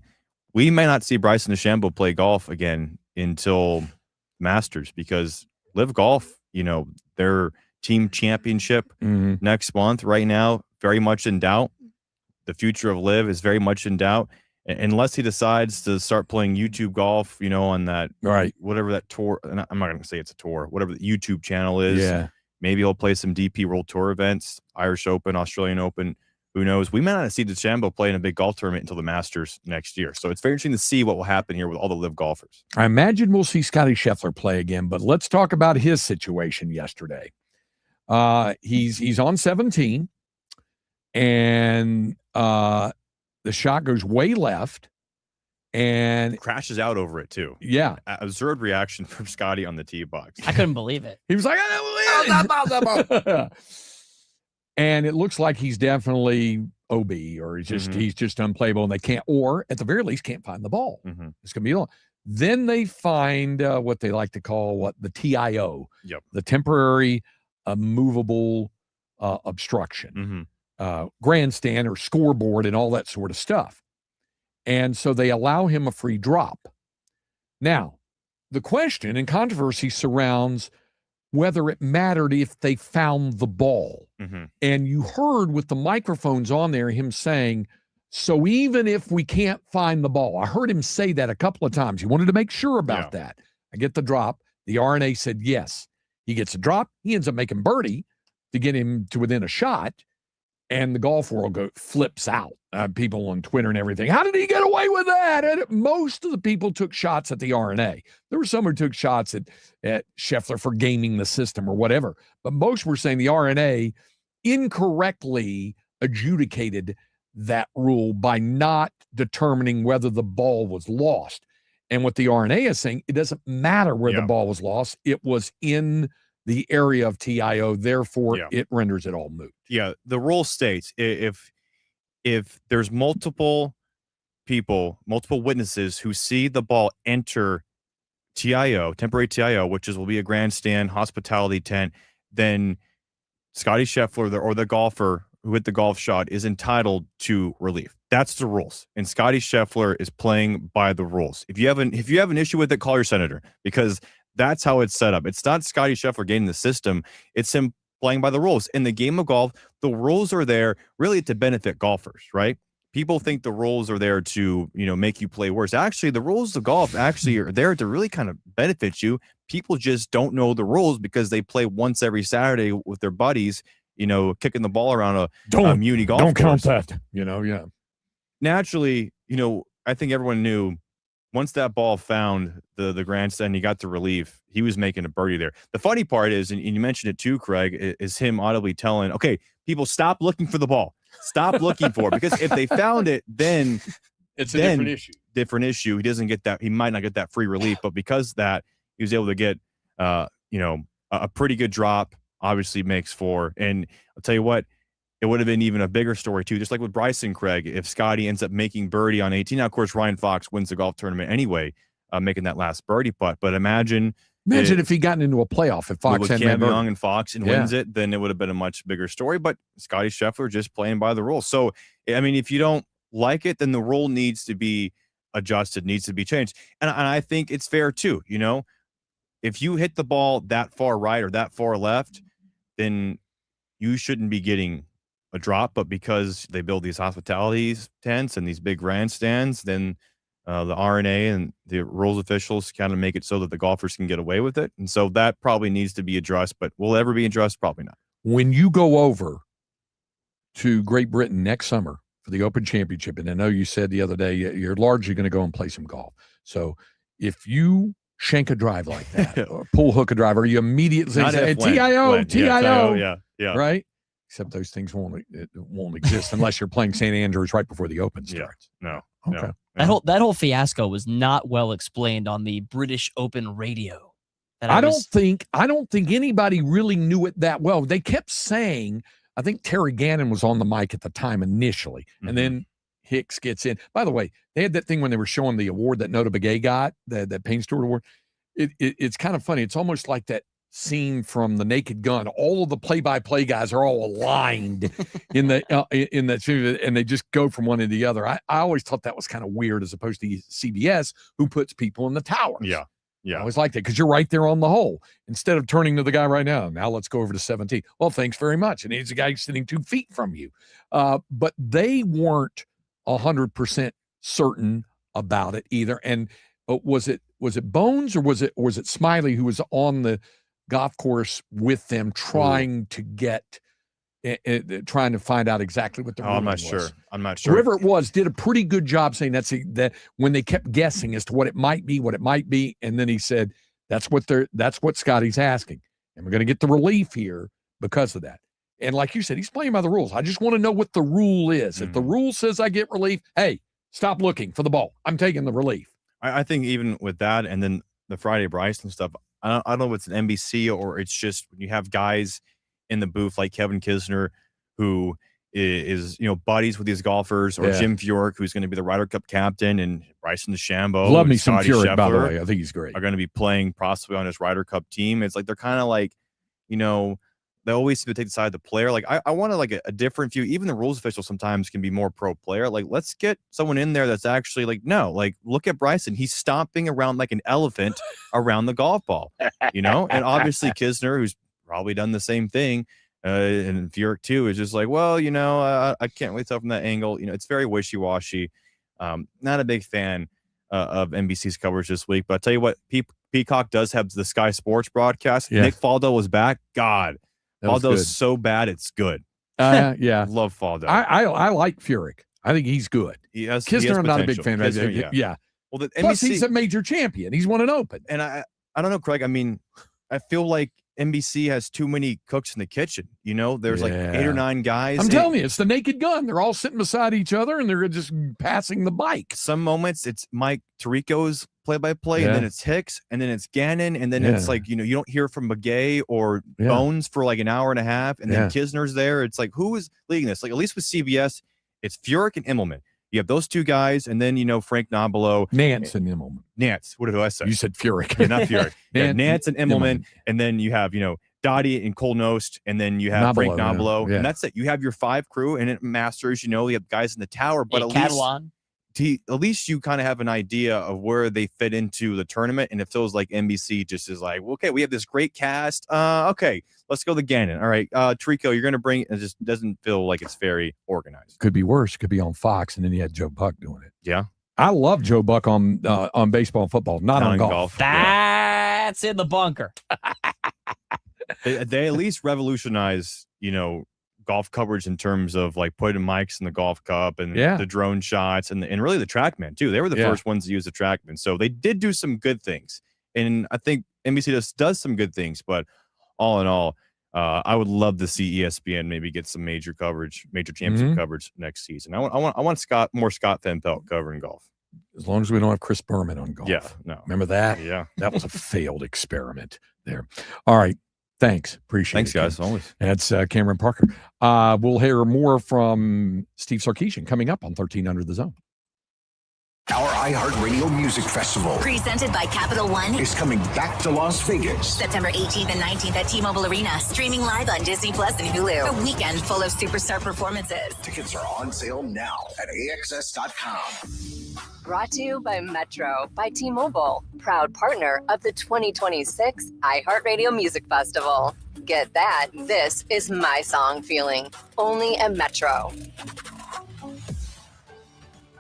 we may not see Bryson DeChambeau play golf again until Masters, because Live Golf, their team championship next month right now, very much in doubt. The future of Live is very much in doubt. Unless he decides to start playing YouTube golf, on that, whatever that tour, and I'm not going to say it's a tour, whatever the YouTube channel is. Yeah. Maybe he'll play some DP World Tour events, Irish Open, Australian Open. Who knows? We might not see DeChambeau play in a big golf tournament until the Masters next year. So it's very interesting to see what will happen here with all the Live golfers. I imagine we'll see Scottie Scheffler play again, but let's talk about his situation yesterday. He's on 17, and the shot goes way left and crashes out over it too. Yeah. Absurd reaction from Scotty on the tee box. I couldn't believe it. He was like, I don't believe it. And it looks like he's definitely OB, or he's just unplayable, and they can't, or at the very least, can't find the ball. It's going to be long. Then they find what they like to call the TIO, the temporary movable obstruction. Grandstand or scoreboard and all that sort of stuff. And so they allow him a free drop. Now, the question and controversy surrounds whether it mattered if they found the ball. And you heard with the microphones on there him saying, so even if we can't find the ball, I heard him say that a couple of times. He wanted to make sure about that. I get the drop. The RNA said yes. He gets a drop. He ends up making birdie to get him to within a shot. And the golf world flips out. People on Twitter and everything. How did he get away with that? And most of the people took shots at the RNA. There were some who took shots at Scheffler for gaming the system or whatever. But most were saying the RNA incorrectly adjudicated that rule by not determining whether the ball was lost. And what the RNA is saying, it doesn't matter where the ball was lost. It was in the area of TIO, therefore it renders it all moot. Yeah, the rule states if there's multiple witnesses who see the ball enter TIO, temporary TIO, which will be a grandstand, hospitality tent, then Scottie Scheffler or the golfer who hit the golf shot is entitled to relief. That's the rules. And Scottie Scheffler is playing by the rules. If you have an issue with it, call your senator, because that's how it's set up. It's not Scottie Scheffler gaining the system. It's him playing by the rules. In the game of golf, the rules are there really to benefit golfers, right? people think the rules are there to, make you play worse. Actually, the rules of golf actually are there to really kind of benefit you. People just don't know the rules because they play once every Saturday with their buddies, kicking the ball around a muni golf Don't count course. that, yeah. Naturally, I think everyone knew once that ball found the grandstand, he got to relief, he was making a birdie there. The funny part is, and you mentioned it too, Craig, is him audibly telling, okay, people, stop looking for the ball. Stop looking for it. Because if they found it, then it's a different issue. Different issue. He doesn't get that. He might not get that free relief. But because that, he was able to get, a pretty good drop, obviously makes for. And I'll tell you what, it would have been even a bigger story too, just like with Bryson, Craig, if Scotty ends up making birdie on 18. Now, of course, Ryan Fox wins the golf tournament anyway, making that last birdie putt. But imagine if he'd gotten into a playoff, if Fox with had Cam made Young and Fox and wins it, then it would have been a much bigger story. But Scotty Scheffler just playing by the rules. So, I mean, if you don't like it, then the rule needs to be adjusted, needs to be changed. And I think it's fair too, if you hit the ball that far right or that far left, then you shouldn't be getting a drop. But because they build these hospitality tents and these big grandstands, then the RNA and the rules officials kind of make it so that the golfers can get away with it. And so that probably needs to be addressed, but will it ever be addressed? Probably not. When you go over to Great Britain next summer for the Open Championship, and I know you said the other day you're largely going to go and play some golf. So if you shank a drive like that, or pull hook a drive, or you immediately say, TIO, yeah. Right? Except those things won't exist unless you're playing St. Andrews right before the Open starts. No. Okay. No. That whole fiasco was not well explained on the British Open radio. I don't think anybody really knew it that well. They kept saying, I think Terry Gannon was on the mic at the time initially, and then Hicks gets in. By the way, they had that thing when they were showing the award that Nota Begay got, that Payne Stewart Award. It's kind of funny. It's almost like that scene from The Naked Gun. All of the play-by-play guys are all aligned in that, and they just go from one to the other. I always thought that was kind of weird, as opposed to CBS, who puts people in the towers. Yeah. I always like that because you're right there on the hole. Instead of turning to the guy right now let's go over to 17. Well, thanks very much. And he's a guy sitting 2 feet from you. But they weren't 100% certain about it either. And was it Bones or was it Smiley who was on the golf course with them trying to get trying to find out exactly what the I'm not sure. Whoever it was did a pretty good job saying that when they kept guessing as to what it might be, and then he said that's what Scotty's asking, and we're going to get the relief here because of that. And like you said, he's playing by the rules. I just want to know what the rule is. If the rule says I get relief, hey, stop looking for the ball. I'm taking the relief. I think even with that, and then the Friday Bryson stuff, I don't know if it's an NBC or it's just when you have guys in the booth like Kevin Kisner, who is buddies with these golfers, or Jim Furyk, who's going to be the Ryder Cup captain, and Bryson DeChambeau. Love me some Scotty Furyk, Scheffler by the way. I think he's great. Are going to be playing possibly on his Ryder Cup team. It's like they're kind of like, they always seem to take the side of the player. Like I want a different view. Even the rules officials sometimes can be more pro player. Like, let's get someone in there that's actually like, no, like, look at Bryson. He's stomping around like an elephant around the golf ball, and obviously Kisner, who's probably done the same thing. And Furyk too is just like, well, I can't really tell from that angle. It's very wishy-washy. Not a big fan of NBC's coverage this week, but I tell you what, Peacock does have the Sky Sports broadcast. Yeah. Nick Faldo was back. God, Faldo's so bad it's good. Yeah, love Faldo. I like Furyk. I think he's good. Kisner, I'm not a big fan. Kisner, yeah. Well, the Plus, NBC, he's a major champion. He's won an Open. And I don't know, Craig. I mean, I feel like NBC has too many cooks in the kitchen. There's like 8 or 9 guys. I'm telling you, it's the Naked Gun. They're all sitting beside each other and they're just passing the bike. Some moments it's Mike Tirico's play-by-play, and then it's Hicks, and then it's Gannon, and then it's like, you don't hear from Begay or Bones for like an hour and a half, and then Kisner's there. It's like, who is leading this? Like, at least with CBS, it's Furyk and Immelman. You have those two guys, and then, Frank Nobilo. Nance and Immelman. Nance. What did I say? You said Furyk. Yeah, not Furyk. Nance and Immelman, and then you have, Dottie and Cole Knost, and then you have Frank Nobilo, and that's it. You have your 5 crew, and it Masters, you have guys in the tower, but at least at least you kind of have an idea of where they fit into the tournament. And it feels like NBC just is like, okay, we have this great cast. Okay, let's go to Gannon. All right, Trico, you're going to bring. It just doesn't feel like it's very organized. Could be worse. Could be on Fox, and then you had Joe Buck doing it. Yeah. I love Joe Buck on baseball and football, not on golf. That's in the bunker. They at least revolutionize, golf coverage in terms of like putting mics in the golf cup and the drone shots and really the TrackMan too. They were the first ones to use the TrackMan. So they did do some good things. And I think NBC does some good things, but all in all, I would love to see ESPN maybe get some major championship coverage next season. I want more Scott Van Pelt covering golf. As long as we don't have Chris Berman on golf. Yeah, no. Remember that? Yeah. That was a failed experiment there. All right. Thanks. Appreciate it. Thanks, guys. Always. That's Cameron Parker. We'll hear more from Steve Sarkisian coming up on 13 Under the Zone. Our iHeartRadio Music Festival, presented by Capital One, is coming back to Las Vegas. September 18th and 19th at T-Mobile Arena, streaming live on Disney Plus and Hulu. A weekend full of superstar performances. Tickets are on sale now at AXS.com. Brought to you by Metro by T-Mobile, proud partner of the 2026 iHeartRadio Music Festival. Get that. This is my song feeling. Only at Metro.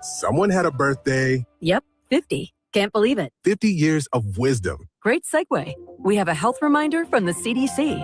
Someone had a birthday. Yep, 50. Can't believe it. 50 years of wisdom. Great segue. We have a health reminder from the CDC.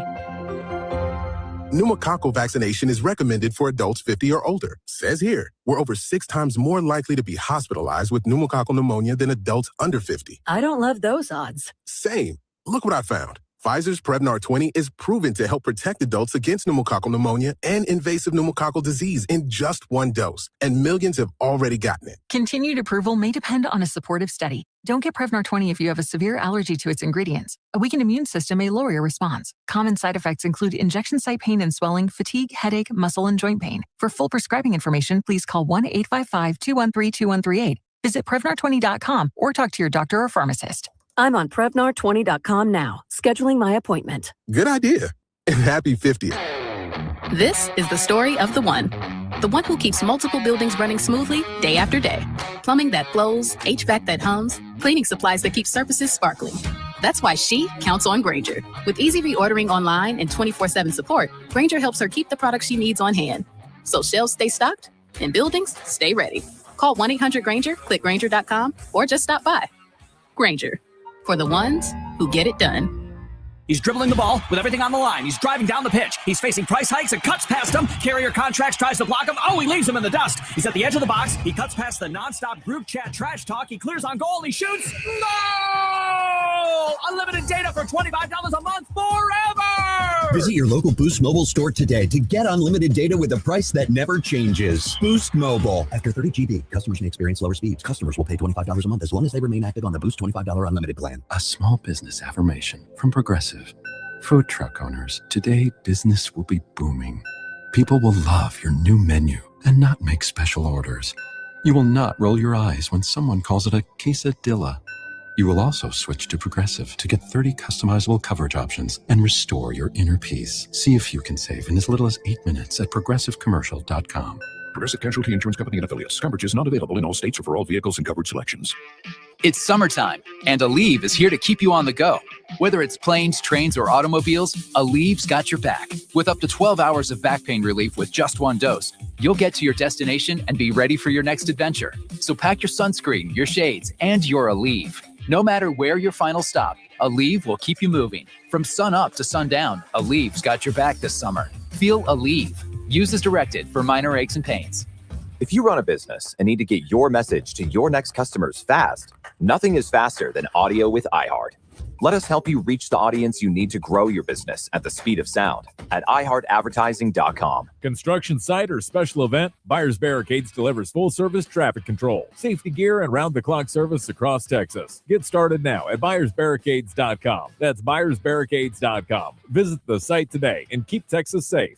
Pneumococcal vaccination is recommended for adults 50 or older. Says here, we're over 6 times more likely to be hospitalized with pneumococcal pneumonia than adults under 50. I don't love those odds. Same. Look what I found. Pfizer's Prevnar 20 is proven to help protect adults against pneumococcal pneumonia and invasive pneumococcal disease in just 1 dose. And millions have already gotten it. Continued approval may depend on a supportive study. Don't get Prevnar 20 if you have a severe allergy to its ingredients. A weakened immune system may lower your response. Common side effects include injection site pain and swelling, fatigue, headache, muscle, and joint pain. For full prescribing information, please call 1-855-213-2138. Visit Prevnar20.com or talk to your doctor or pharmacist. I'm on Prevnar20.com now, scheduling my appointment. Good idea. And happy 50th. This is the story of the one who keeps multiple buildings running smoothly day after day. Plumbing that flows, HVAC that hums, cleaning supplies that keep surfaces sparkling. That's why she counts on Grainger. With easy reordering online and 24/7 support, Grainger helps her keep the products she needs on hand. So shelves stay stocked and buildings stay ready. Call 1-800-GRAINGER, click Grainger.com, or just stop by. Grainger, for the ones who get it done. He's dribbling the ball with everything on the line. He's driving down the pitch. He's facing price hikes and cuts past him. Carrier Contracts tries to block him. Oh, he leaves him in the dust. He's at the edge of the box. He cuts past the nonstop group chat trash talk. He clears on goal. He shoots. No! Unlimited data for $25 a month forever! Visit your local Boost Mobile store today to get unlimited data with a price that never changes. Boost Mobile. After 30 GB, customers may experience lower speeds. Customers will pay $25 a month as long as they remain active on the Boost $25 unlimited plan. A small business affirmation from Progressive. Food truck owners, today business will be booming. People will love your new menu and not make special orders. You will not roll your eyes when someone calls it a quesadilla. You will also switch to Progressive to get 30 customizable coverage options and restore your inner peace. See if you can save in as little as 8 minutes at progressivecommercial.com. Progressive Casualty Insurance Company and Affiliates. Coverage is not available in all states or for all vehicles and coverage selections. It's summertime, and Aleve is here to keep you on the go. Whether it's planes, trains, or automobiles, Aleve's got your back. With up to 12 hours of back pain relief with just 1 dose, you'll get to your destination and be ready for your next adventure. So pack your sunscreen, your shades, and your Aleve. No matter where your final stop, Aleve will keep you moving. From sun up to sundown, Aleve's got your back this summer. Feel Aleve. Use as directed for minor aches and pains. If you run a business and need to get your message to your next customers fast, nothing is faster than audio with iHeart. Let us help you reach the audience you need to grow your business at the speed of sound at iHeartAdvertising.com. Construction site or special event, Byers Barricades delivers full-service traffic control, safety gear, and round-the-clock service across Texas. Get started now at ByersBarricades.com. That's ByersBarricades.com. Visit the site today and keep Texas safe.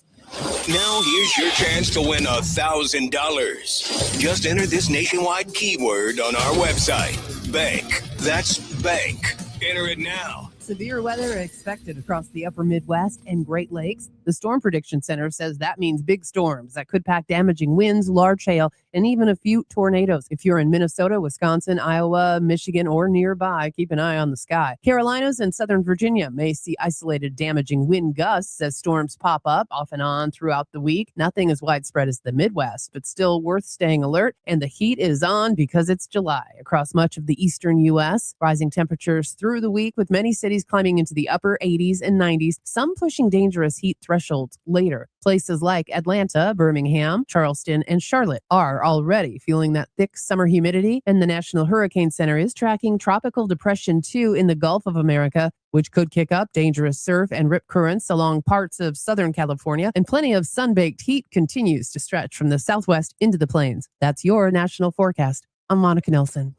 Now here's your chance to win $1,000. Just enter this nationwide keyword on our website, bank. That's bank. Enter it now Severe weather expected across the upper Midwest and Great Lakes. The Storm Prediction Center says that means big storms that could pack damaging winds, large hail, and even a few tornadoes. If you're in Minnesota, Wisconsin, Iowa, Michigan, or nearby, keep an eye on the sky. Carolinas and Southern Virginia may see isolated damaging wind gusts as storms pop up off and on throughout the week. Nothing as widespread as the Midwest, but still worth staying alert. And the heat is on because it's July across much of the eastern U.S. Rising temperatures through the week with many cities climbing into the upper 80s and 90s, some pushing dangerous heat thresholds later. Places like Atlanta, Birmingham, Charleston, and Charlotte are already feeling that thick summer humidity, and the National Hurricane Center is tracking Tropical Depression 2 in the Gulf of America, which could kick up dangerous surf and rip currents along parts of Southern California, and plenty of sun-baked heat continues to stretch from the southwest into the plains. That's your national forecast. I'm Monica Nelson.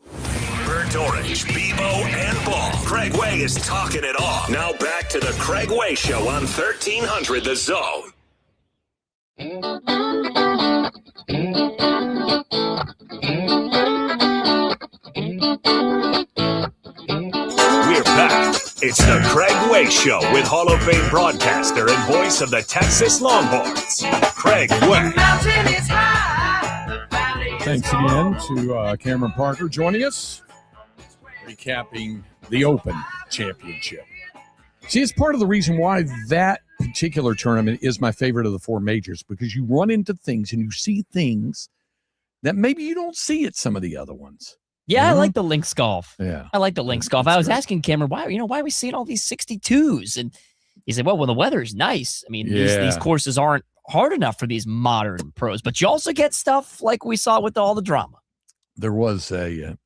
Burnt Orange, Bebo, and Ball. Craig Way is talking it all. Now back to the Craig Way Show on 1300 The Zone. We're back. It's the Craig Way Show with Hall of Fame broadcaster and voice of the Texas Longhorns, Craig Way. Thanks again to Cameron Parker joining us, recapping the Open Championship. See, it's part of the reason why that particular tournament is my favorite of the four majors, because you run into things and you see things that maybe you don't see at some of the other ones. Yeah, I like the links golf. Yeah. I like the links golf. I was asking Cameron, why are we seeing all these 62s? And he said, well, the weather's nice. I mean, these courses aren't hard enough for these modern pros, but you also get stuff like we saw with all the drama. There was an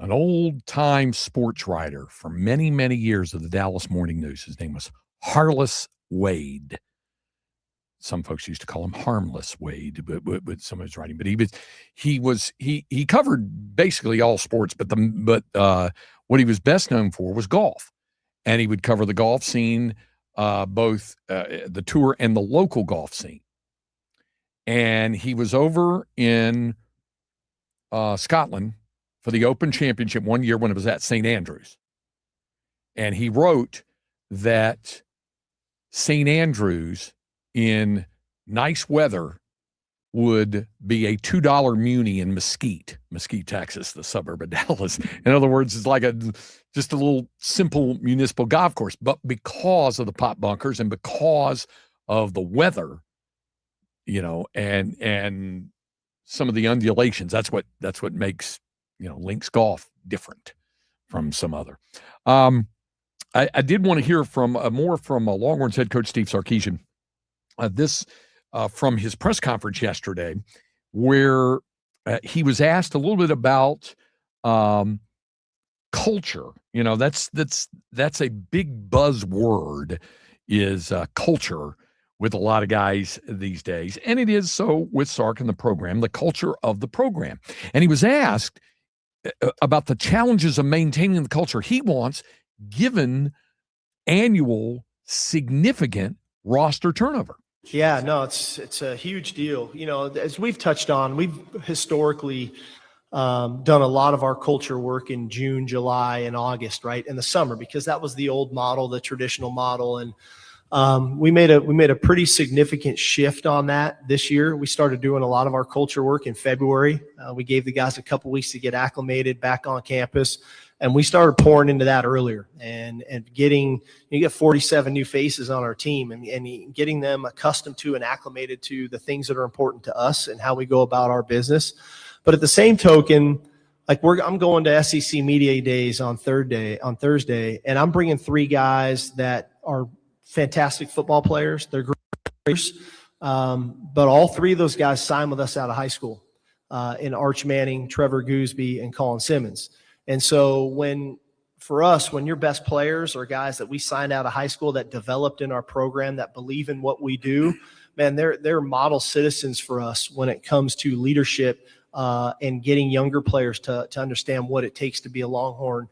old-time sports writer for many, many years of the Dallas Morning News. His name was Harless Wade. Some folks used to call him Harmless Wade, but somebody's writing. But he covered basically all sports, but what he was best known for was golf, and he would cover the golf scene, both the tour and the local golf scene. And he was over in Scotland for the Open Championship one year when it was at St. Andrews, and he wrote that St. Andrews in nice weather would be a $2 muni in Mesquite, Texas, the suburb of Dallas. In other words, it's like just a little simple municipal golf course. But because of the pot bunkers and because of the weather, and some of the undulations, that's what makes, links golf different from some other. I did want to hear from more from Longhorns head coach Steve Sarkisian. This from his press conference yesterday, where he was asked a little bit about culture. That's a big buzzword, is culture with a lot of guys these days, and it is so with Sark and the program, the culture of the program. And he was asked about the challenges of maintaining the culture he wants, given annual significant roster turnover. Yeah, no, it's a huge deal. As we've touched on, we've historically done a lot of our culture work in June, July, and August, right, in the summer, because that was the old model, the traditional model. And we made a pretty significant shift on that this year. We started doing a lot of our culture work in February. We gave the guys a couple weeks to get acclimated back on campus. And we started pouring into that earlier and getting, you get 47 new faces on our team and getting them accustomed to and acclimated to the things that are important to us and how we go about our business. But at the same token, like I'm going to SEC Media Days on Thursday, and I'm bringing 3 guys that are fantastic football players. They're great players. But all 3 of those guys signed with us out of high school in Arch Manning, Trevor Gooseby, and Colin Simmons. And so when your best players are guys that we signed out of high school that developed in our program, that believe in what we do, man, they're model citizens for us when it comes to leadership and getting younger players to understand what it takes to be a Longhorn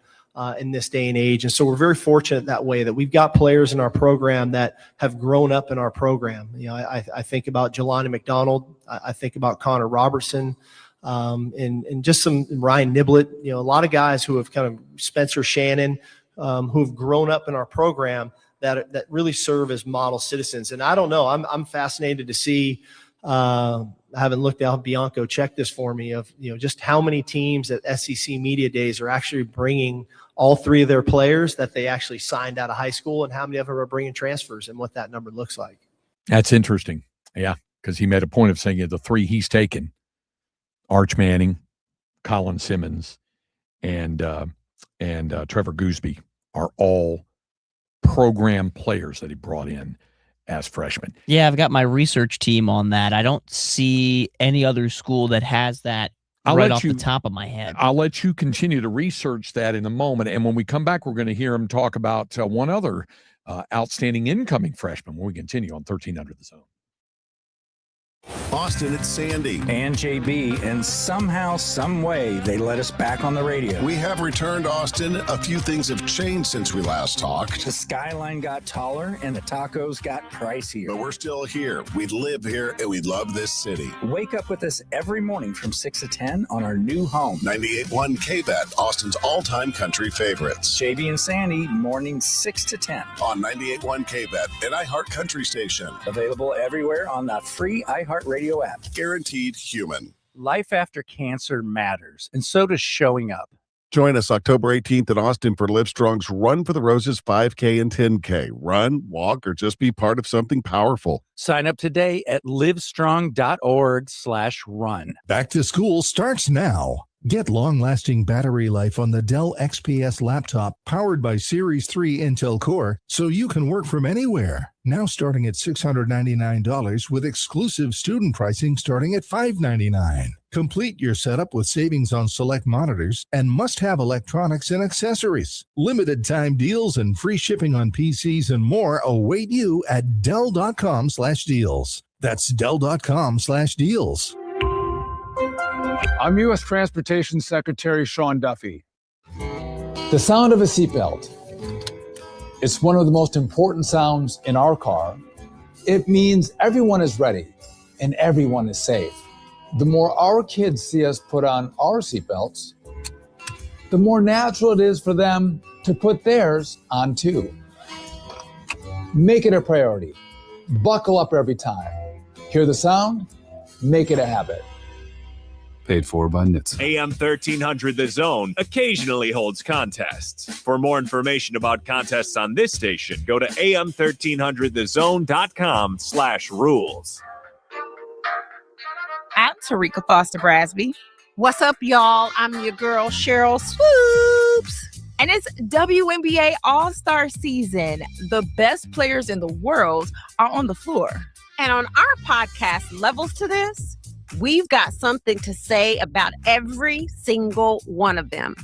in this day and age. And so we're very fortunate that way, that we've got players in our program that have grown up in our program. I think about Jelani McDonald. I think about Connor Robertson. And just some Ryan Niblett, a lot of guys who have kind of Spencer Shannon, who've grown up in our program that really serve as model citizens. And I don't know, I'm fascinated to see, I haven't looked out, Bianco checked this for me, of just how many teams at SEC Media Days are actually bringing all 3 of their players that they actually signed out of high school, and how many of them are bringing transfers, and what that number looks like. That's interesting. Yeah, because he made a point of saying the 3 he's taken, Arch Manning, Colin Simmons, and Trevor Gooseby, are all program players that he brought in as freshmen. Yeah, I've got my research team on that. I don't see any other school that has that off the top of my head. I'll let you continue to research that in a moment. And when we come back, we're going to hear him talk about one other outstanding incoming freshman when we continue on 1300 The Zone. Austin, it's Sandy. And JB, and somehow, some way, they let us back on the radio. We have returned, Austin. A few things have changed since we last talked. The skyline got taller and the tacos got pricier. But we're still here. We live here and we love this city. Wake up with us every morning from 6 to 10 on our new home. 98.1 KBET, Austin's all-time country favorites. JB and Sandy, mornings 6 to 10. On 98.1 KBET, an iHeart country station. Available everywhere on the free iHeart Radio app. Guaranteed human. Life after cancer matters, and so does showing up. Join us October 18th in Austin for Livestrong's Run for the Roses 5K and 10K. Run, walk, or just be part of something powerful. Sign up today at livestrong.org/run. Back to school starts now. Get long-lasting battery life on the Dell XPS laptop powered by Series 3 Intel Core so you can work from anywhere. Now starting at $699 with exclusive student pricing starting at $599. Complete your setup with savings on select monitors and must-have electronics and accessories. Limited time deals and free shipping on PCs and more await you at Dell.com/deals. That's Dell.com/deals. I'm U.S. Transportation Secretary Sean Duffy. The sound of a seatbelt. It's one of the most important sounds in our car. It means everyone is ready and everyone is safe. The more our kids see us put on our seatbelts, the more natural it is for them to put theirs on too. Make it a priority. Buckle up every time. Hear the sound? Make it a habit. Paid for by NHTSA. AM 1300 The Zone occasionally holds contests. For more information about contests on this station, go to am1300thezone.com/rules. I'm Tarika Foster Brasby. What's up, y'all? I'm your girl, Cheryl Swoops. And it's WNBA All-Star season. The best players in the world are on the floor. And on our podcast, Levels to This, we've got something to say about every single one of them.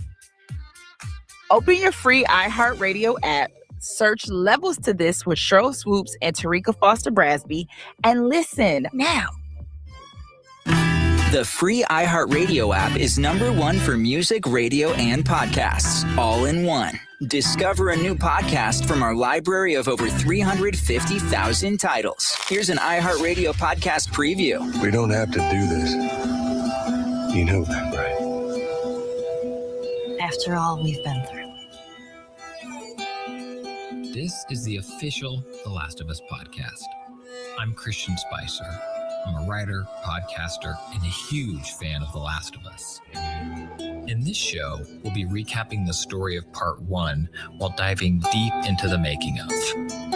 Open your free iHeartRadio app, search Levels to This with Cheryl Swoops and Tarika Foster Brasby, and listen now. The free iHeartRadio app is #1 for music, radio, and podcasts, all in one. Discover a new podcast from our library of over 350,000 titles. Here's an iHeartRadio podcast preview. We don't have to do this. You know that, right? After all we've been through. This is the official The Last of Us podcast. I'm Christian Spicer. I'm a writer, podcaster, and a huge fan of The Last of Us. In this show, we'll be recapping the story of part 1 while diving deep into the making of.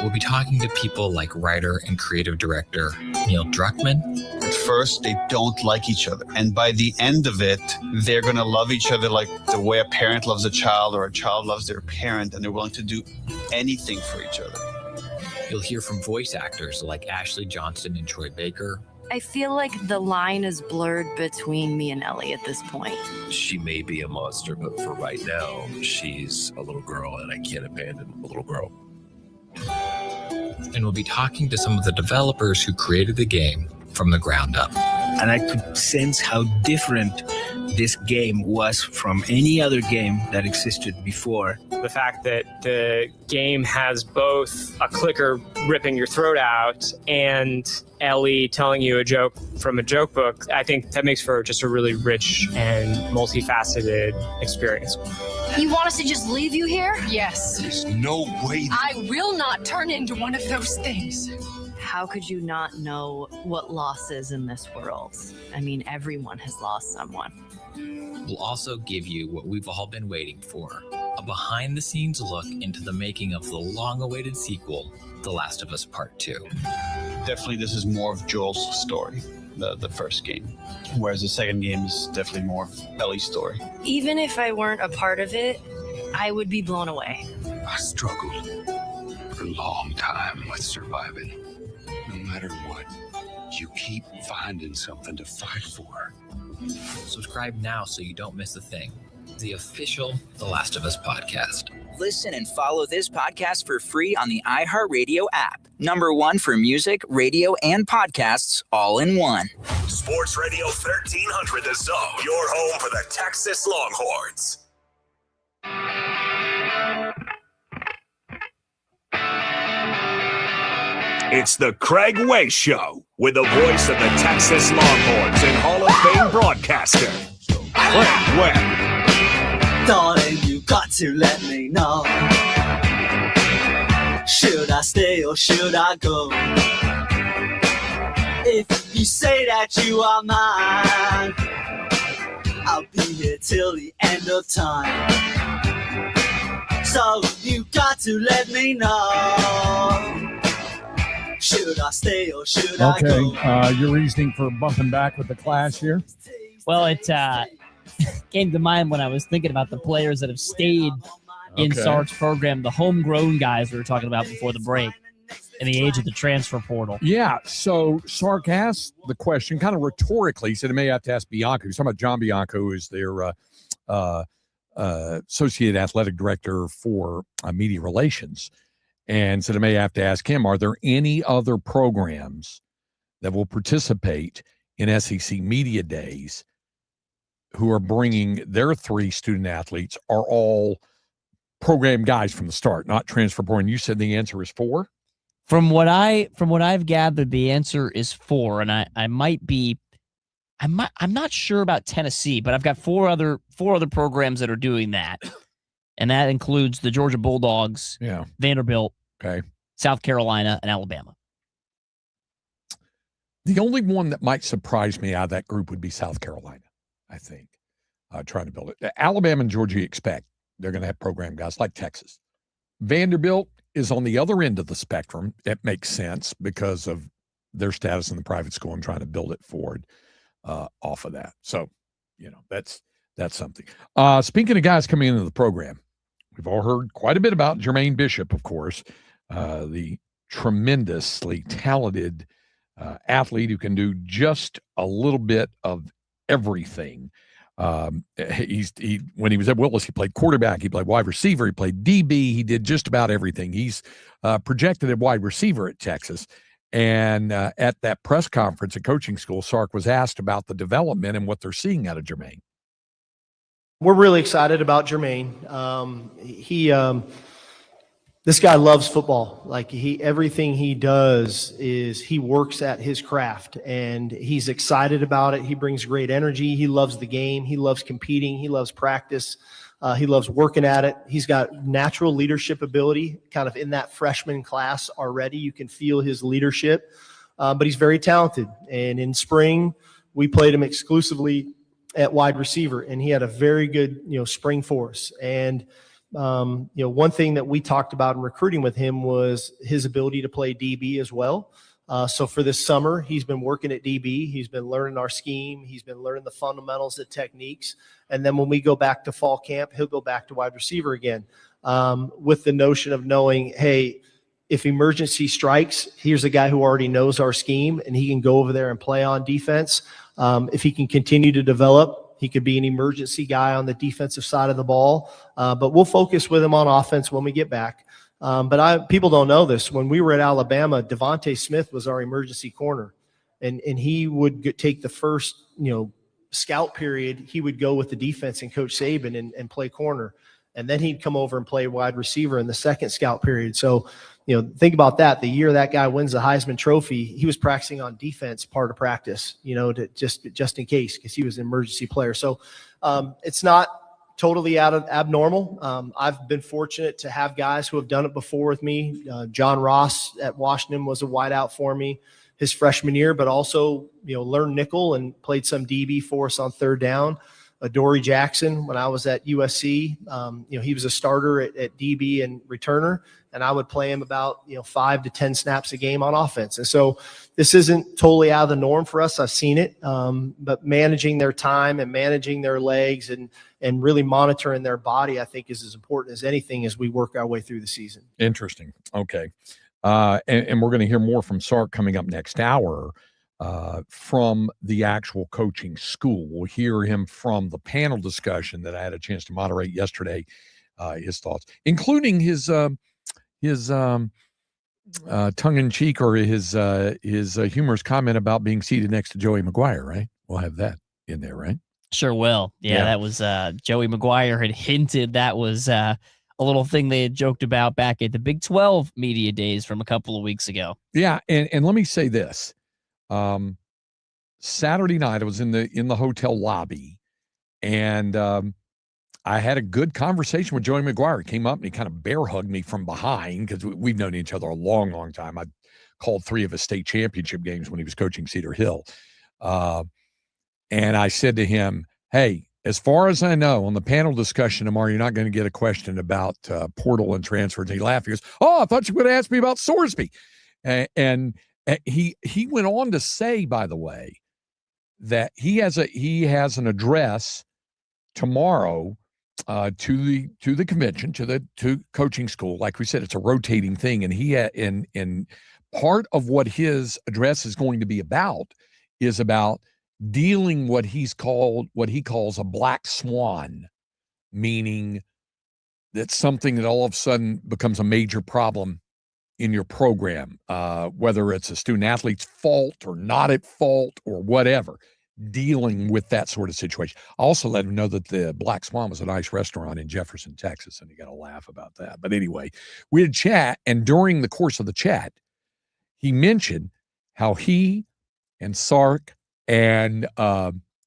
We'll be talking to people like writer and creative director Neil Druckmann. At first, they don't like each other. And by the end of it, they're going to love each other like the way a parent loves a child or a child loves their parent, and they're willing to do anything for each other. You'll hear from voice actors like Ashley Johnson and Troy Baker. I feel like the line is blurred between me and Ellie at this point. She may be a monster, but for right now, she's a little girl, and I can't abandon a little girl. And we'll be talking to some of the developers who created the game from the ground up. And I could sense how different this game was from any other game that existed before. But the fact that the game has both a clicker ripping your throat out and Ellie telling you a joke from a joke book, I think that makes for just a really rich and multifaceted experience. You want us to just leave you here? Yes. There's no way. I will not turn into one of those things. How could you not know what loss is in this world? I mean, everyone has lost someone. We'll also give you what we've all been waiting for, a behind-the-scenes look into the making of the long-awaited sequel, The Last of Us Part 2. Definitely this is more of Joel's story, the first game, whereas the second game is definitely more of Ellie's story. Even if I weren't a part of it, I would be blown away. I struggled for a long time with surviving. No matter what, you keep finding something to fight for. Subscribe now so you don't miss a thing. The official The Last of Us podcast. Listen and follow this podcast for free on the iHeartRadio app. #1 for music, radio, and podcasts all in one. Sports Radio 1300 The Zone, your home for the Texas Longhorns. It's the Craig Way Show with the voice of the Texas Longhorns and Hall of Fame broadcaster, Craig Way. Darling, you got to let me know. Should I stay or should I go? If you say that you are mine, I'll be here till the end of time. So you got to let me know. Should I stay or should I go? Okay, your reasoning for bumping back with the class here? Well, it came to mind when I was thinking about the players that have stayed in Sark's program, the homegrown guys we were talking about before the break, in the age of the transfer portal. Yeah, so Sark asked the question kind of rhetorically. He said, I may have to ask Bianco. He's talking about John Bianco, who is their associate athletic director for media relations. And said, I may have to ask him, are there any other programs that will participate in SEC Media Days who are bringing their 3 student athletes are all program guys from the start, not transfer portal? You said the answer is 4? From what I've gathered, the answer is 4, and I'm not sure about Tennessee, but I've got four other programs that are doing that. And that includes the Georgia Bulldogs, Vanderbilt, South Carolina, and Alabama. The only one that might surprise me out of that group would be South Carolina, I think, trying to build it. Alabama and Georgia, you expect they're going to have program guys like Texas. Vanderbilt is on the other end of the spectrum. It makes sense because of their status in the private school and trying to build it forward off of that. So, that's something. Speaking of guys coming into the program, we've all heard quite a bit about Jermaine Bishop, of course, the tremendously talented athlete who can do just a little bit of everything. When he was at Willis, he played quarterback, he played wide receiver, he played DB, he did just about everything. He's projected at wide receiver at Texas. And at that press conference at coaching school, Sark was asked about the development and what they're seeing out of Jermaine. We're really excited about Jermaine. This guy loves football. Like everything he does is he works at his craft and he's excited about it. He brings great energy. He loves the game. He loves competing. He loves practice. He loves working at it. He's got natural leadership ability kind of in that freshman class already. You can feel his leadership, but he's very talented. And in spring, we played him exclusively at wide receiver, and he had a very good, spring for us. And, one thing that we talked about in recruiting with him was his ability to play DB as well. So for this summer, he's been working at DB. He's been learning our scheme. He's been learning the fundamentals, the techniques. And then when we go back to fall camp, he'll go back to wide receiver again, with the notion of knowing, hey, if emergency strikes, here's a guy who already knows our scheme, and he can go over there and play on defense. If he can continue to develop, he could be an emergency guy on the defensive side of the ball. But we'll focus with him on offense when we get back. But people don't know this. When we were at Alabama, Devontae Smith was our emergency corner. And he would take the first, scout period. He would go with the defense and Coach Saban and play corner. and then he'd come over and play wide receiver in the second scout period. So, think about that. The year that guy wins the Heisman Trophy, he was practicing on defense part of practice, to just in case, because he was an emergency player. So it's not totally abnormal. I've been fortunate to have guys who have done it before with me. John Ross at Washington was a wideout for me his freshman year, but also, learned nickel and played some DB for us on third down. Adoree Jackson, when I was at USC, he was a starter at DB and returner, and I would play him about 5 to 10 snaps a game on offense. And so this isn't totally out of the norm for us. I've seen it, but managing their time and managing their legs and really monitoring their body, I think, is as important as anything as we work our way through the season. Interesting. Okay. And we're going to hear more from Sark coming up next hour. From the actual coaching school. We'll hear him from the panel discussion that I had a chance to moderate yesterday, his thoughts, including his tongue-in-cheek or his humorous comment about being seated next to Joey McGuire, right? We'll have that in there, right? Sure will. Yeah. That was Joey McGuire had hinted that was a little thing they had joked about back at the Big 12 media days from a couple of weeks ago. Yeah, and let me say this. Saturday night, I was in the hotel lobby, and I had a good conversation with Joey McGuire. He came up and he kind of bear hugged me from behind because we've known each other a long, long time. I called 3 of his state championship games when he was coaching Cedar Hill. And I said to him, hey, as far as I know, on the panel discussion tomorrow, you're not going to get a question about portal and transfers. And he laughed. He goes, oh, I thought you were going to ask me about Sorsby. And he went on to say, by the way, that he has an address tomorrow to the convention, to coaching school. Like we said, it's a rotating thing, and in part of what his address is going to be about is about dealing what he calls a black swan, meaning that something that all of a sudden becomes a major problem in your program, whether it's a student athlete's fault or not at fault or whatever, dealing with that sort of situation. I also let him know that the Black Swan was a nice restaurant in Jefferson, Texas, and he got a laugh about that. But anyway, we had chat, and during the course of the chat, he mentioned how he and Sark and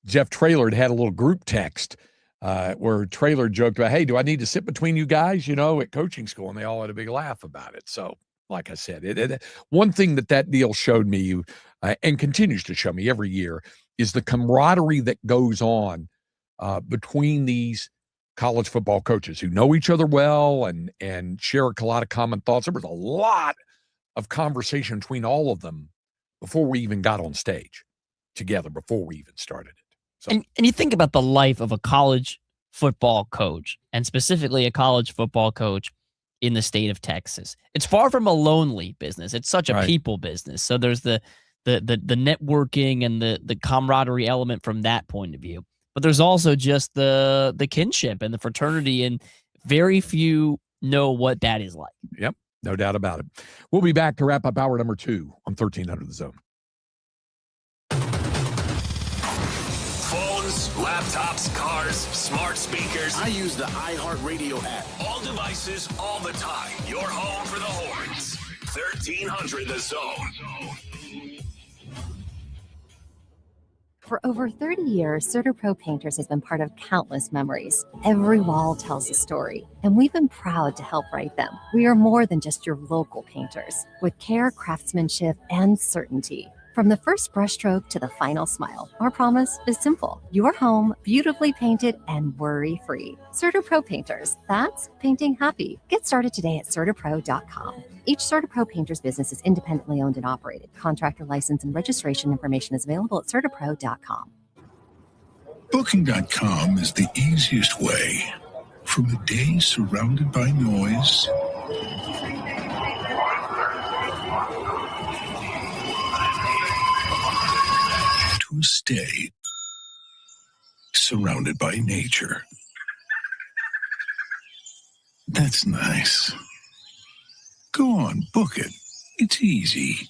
Jeff Traylor had a little group text where Traylor joked about, hey, do I need to sit between you guys, at coaching school? And they all had a big laugh about it. So, like I said, one thing that deal showed me and continues to show me every year is the camaraderie that goes on between these college football coaches who know each other well and share a lot of common thoughts. There was a lot of conversation between all of them before we even got on stage together, before we even started it. So. And you think about the life of a college football coach, and specifically a college football coach in the state of Texas. It's far from a lonely business. It's such a people business. So there's the networking and the camaraderie element from that point of view. But there's also just the kinship and the fraternity, and very few know what that is like. Yep, no doubt about it. We'll be back to wrap up hour number 2 on 1300 The Zone. Phones, laptops, cars, smart speakers. I use the iHeartRadio app. All devices, all the time. Your home for the horns. 1300 The Zone. For over 30 years, CertaPro Painters has been part of countless memories. Every wall tells a story, and we've been proud to help write them. We are more than just your local painters, with care, craftsmanship, and certainty. From the first brushstroke to the final smile, our promise is simple. Your home, beautifully painted and worry-free. CertaPro Painters, that's painting happy. Get started today at CertaPro.com. Each CertaPro Painters business is independently owned and operated. Contractor license and registration information is available at CertaPro.com. Booking.com is the easiest way. From a day surrounded by noise to a stay surrounded by nature. That's nice. Go on, book it. It's easy.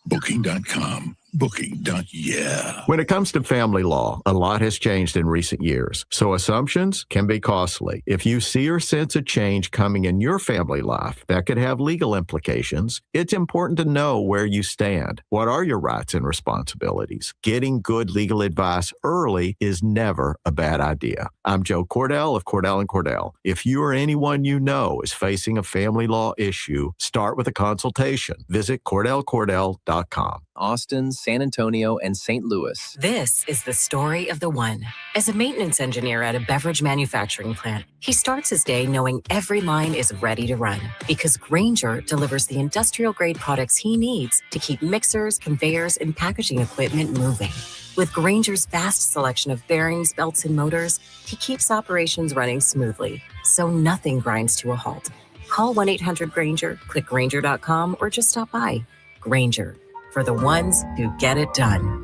Booking.com. Booking.yeah. When it comes to family law, a lot has changed in recent years, so assumptions can be costly. If you see or sense a change coming in your family life that could have legal implications, it's important to know where you stand. What are your rights and responsibilities? Getting good legal advice early is never a bad idea. I'm Joe Cordell of Cordell & Cordell. If you or anyone you know is facing a family law issue, start with a consultation. Visit CordellCordell.com. Austin, San Antonio, and St. Louis. This is the story of the one. As a maintenance engineer at a beverage manufacturing plant, he starts his day knowing every line is ready to run because Grainger delivers the industrial-grade products he needs to keep mixers, conveyors, and packaging equipment moving. With Grainger's vast selection of bearings, belts, and motors, he keeps operations running smoothly, so nothing grinds to a halt. Call 1-800-GRAINGER, click Grainger.com, or just stop by. Grainger, for the ones who get it done.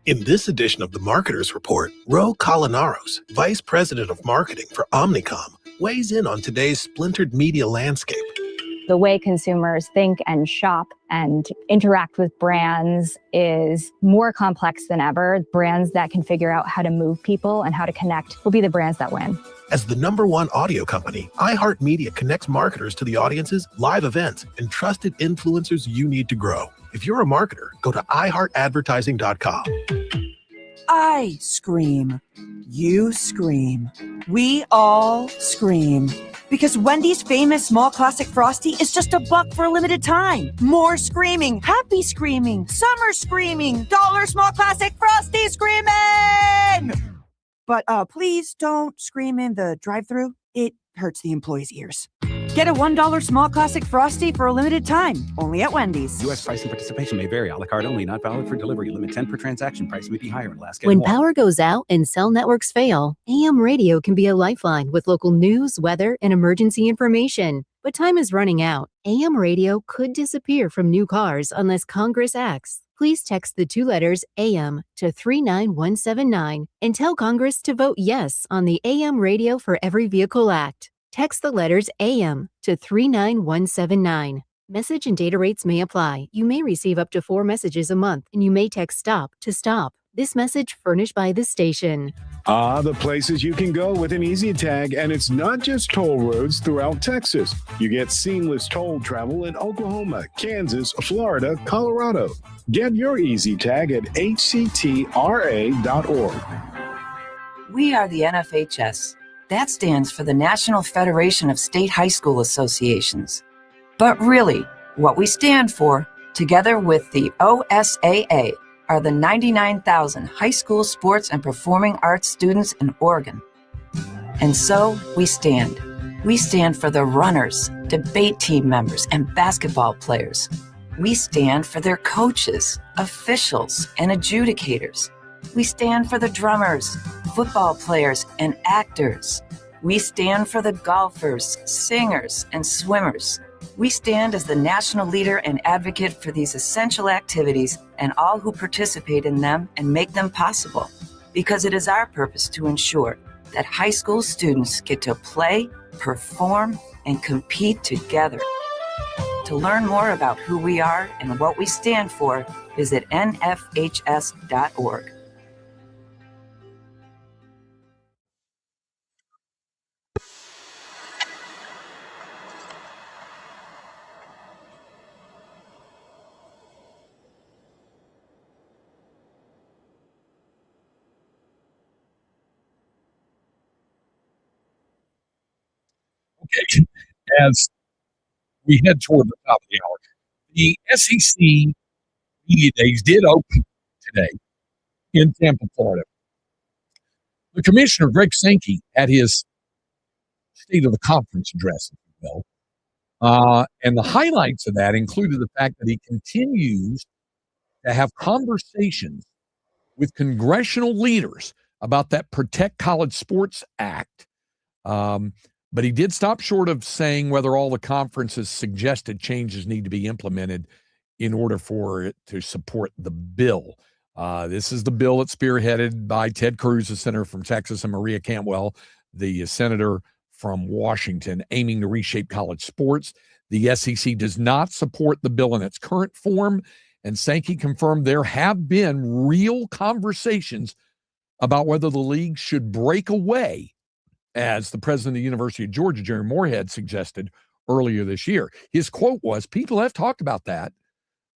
In this edition of the Marketers Report, Ro Colinaros, Vice President of Marketing for Omnicom, weighs in on today's splintered media landscape. The way consumers think and shop and interact with brands is more complex than ever. Brands that can figure out how to move people and how to connect will be the brands that win. As the #1 audio company, iHeartMedia connects marketers to the audiences, live events, and trusted influencers you need to grow. If you're a marketer, go to iHeartAdvertising.com. I scream. You scream. We all scream. Because Wendy's famous small classic Frosty is just $1 for a limited time. More screaming, happy screaming, summer screaming, dollar small classic Frosty screaming! But please don't scream in the drive-thru. It hurts the employees' ears. Get a $1 small classic Frosty for a limited time, only at Wendy's. U.S. price and participation may vary. A la carte only, not valid for delivery. Limit 10 per transaction. Price may be higher in Alaska. When power goes out and cell networks fail, AM radio can be a lifeline with local news, weather, and emergency information. But time is running out. AM radio could disappear from new cars unless Congress acts. Please text the 2 letters AM to 39179 and tell Congress to vote yes on the AM Radio for Every Vehicle Act. Text the letters AM to 39179. Message and data rates may apply. You may receive up to 4 messages a month, and you may text STOP to stop. This message furnished by the station. The places you can go with an Easy Tag, and it's not just toll roads throughout Texas. You get seamless toll travel in Oklahoma, Kansas, Florida, Colorado. Get your Easy Tag at hctra.org. We are the NFHS. That stands for the National Federation of State High School Associations. But really, what we stand for, together with the OSAA, are the 99,000 high school sports and performing arts students in Oregon. And so we stand. We stand for the runners, debate team members, and basketball players. We stand for their coaches, officials, and adjudicators. We stand for the drummers, football players, and actors. We stand for the golfers, singers, and swimmers. We stand as the national leader and advocate for these essential activities and all who participate in them and make them possible, because it is our purpose to ensure that high school students get to play, perform, and compete together. To learn more about who we are and what we stand for, visit nfhs.org. Okay, as we head toward the top of the hour, the SEC Media Days did open today in Tampa, Florida. The commissioner, Greg Sankey, had his State of the Conference address, if you will. And the highlights of that included the fact that he continues to have conversations with congressional leaders about that Protect College Sports Act. But he did stop short of saying whether all the conference's suggested changes need to be implemented in order for it to support the bill. This is the bill that's spearheaded by Ted Cruz, the senator from Texas, and Maria Cantwell, the senator from Washington, aiming to reshape college sports. The SEC does not support the bill in its current form And Sankey confirmed there have been real conversations about whether the league should break away, as the president of the University of Georgia, Jerry Moorhead, suggested earlier this year. His quote was, people have talked about that,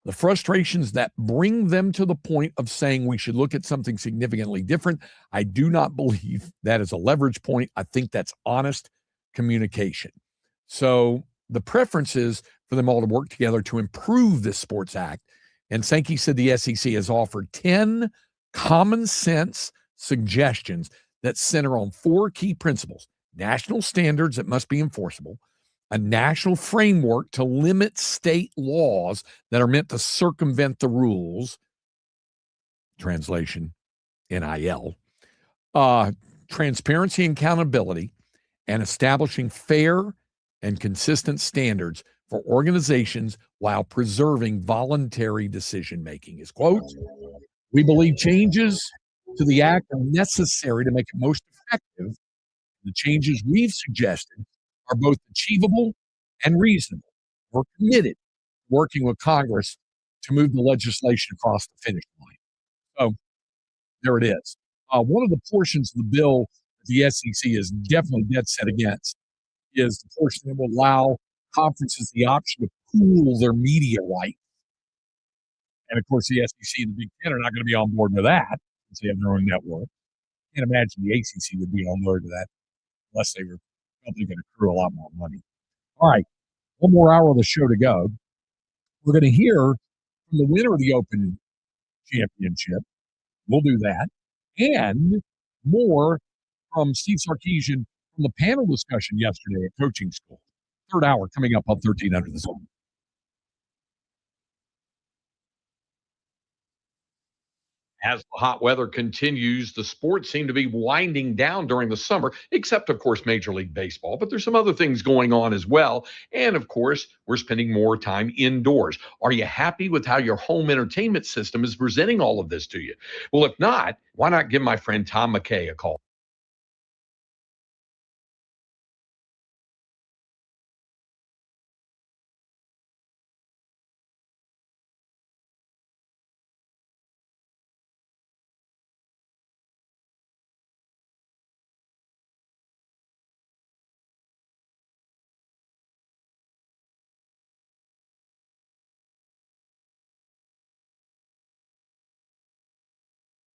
the frustrations that bring them to the point of saying we should look at something significantly different. I do not believe that is a leverage point. I think that's honest communication. So the preference is for them all to work together to improve this sports act. And Sankey said the SEC has offered 10 common sense suggestions that center on 4 key principles: national standards that must be enforceable, a national framework to limit state laws that are meant to circumvent the rules, translation, NIL, transparency and accountability, and establishing fair and consistent standards for organizations while preserving voluntary decision-making. His quote, we believe changes to the act are necessary to make it most effective. The changes we've suggested are both achievable and reasonable. We're committed to working with Congress to move the legislation across the finish line. So there it is. One of the portions of the bill that the SEC is definitely dead set against is the portion that will allow conferences the option to pool their media rights. And of course, the SEC and the Big Ten are not going to be on board with that since they have their own network. I can't imagine the ACC would be on board with that unless they were probably going to accrue a lot more money. All right, one more hour of the show to go. We're going to hear from the winner of the Open Championship. We'll do that. And more from Steve Sarkisian from the panel discussion yesterday at Coaching School. Third hour coming up on 1300 The Zone. As the hot weather continues, the sports seem to be winding down during the summer, except, of course, Major League Baseball. But there's some other things going on as well. And, of course, we're spending more time indoors. Are you happy with how your home entertainment system is presenting all of this to you? Well, if not, why not give my friend Tom McKay a call?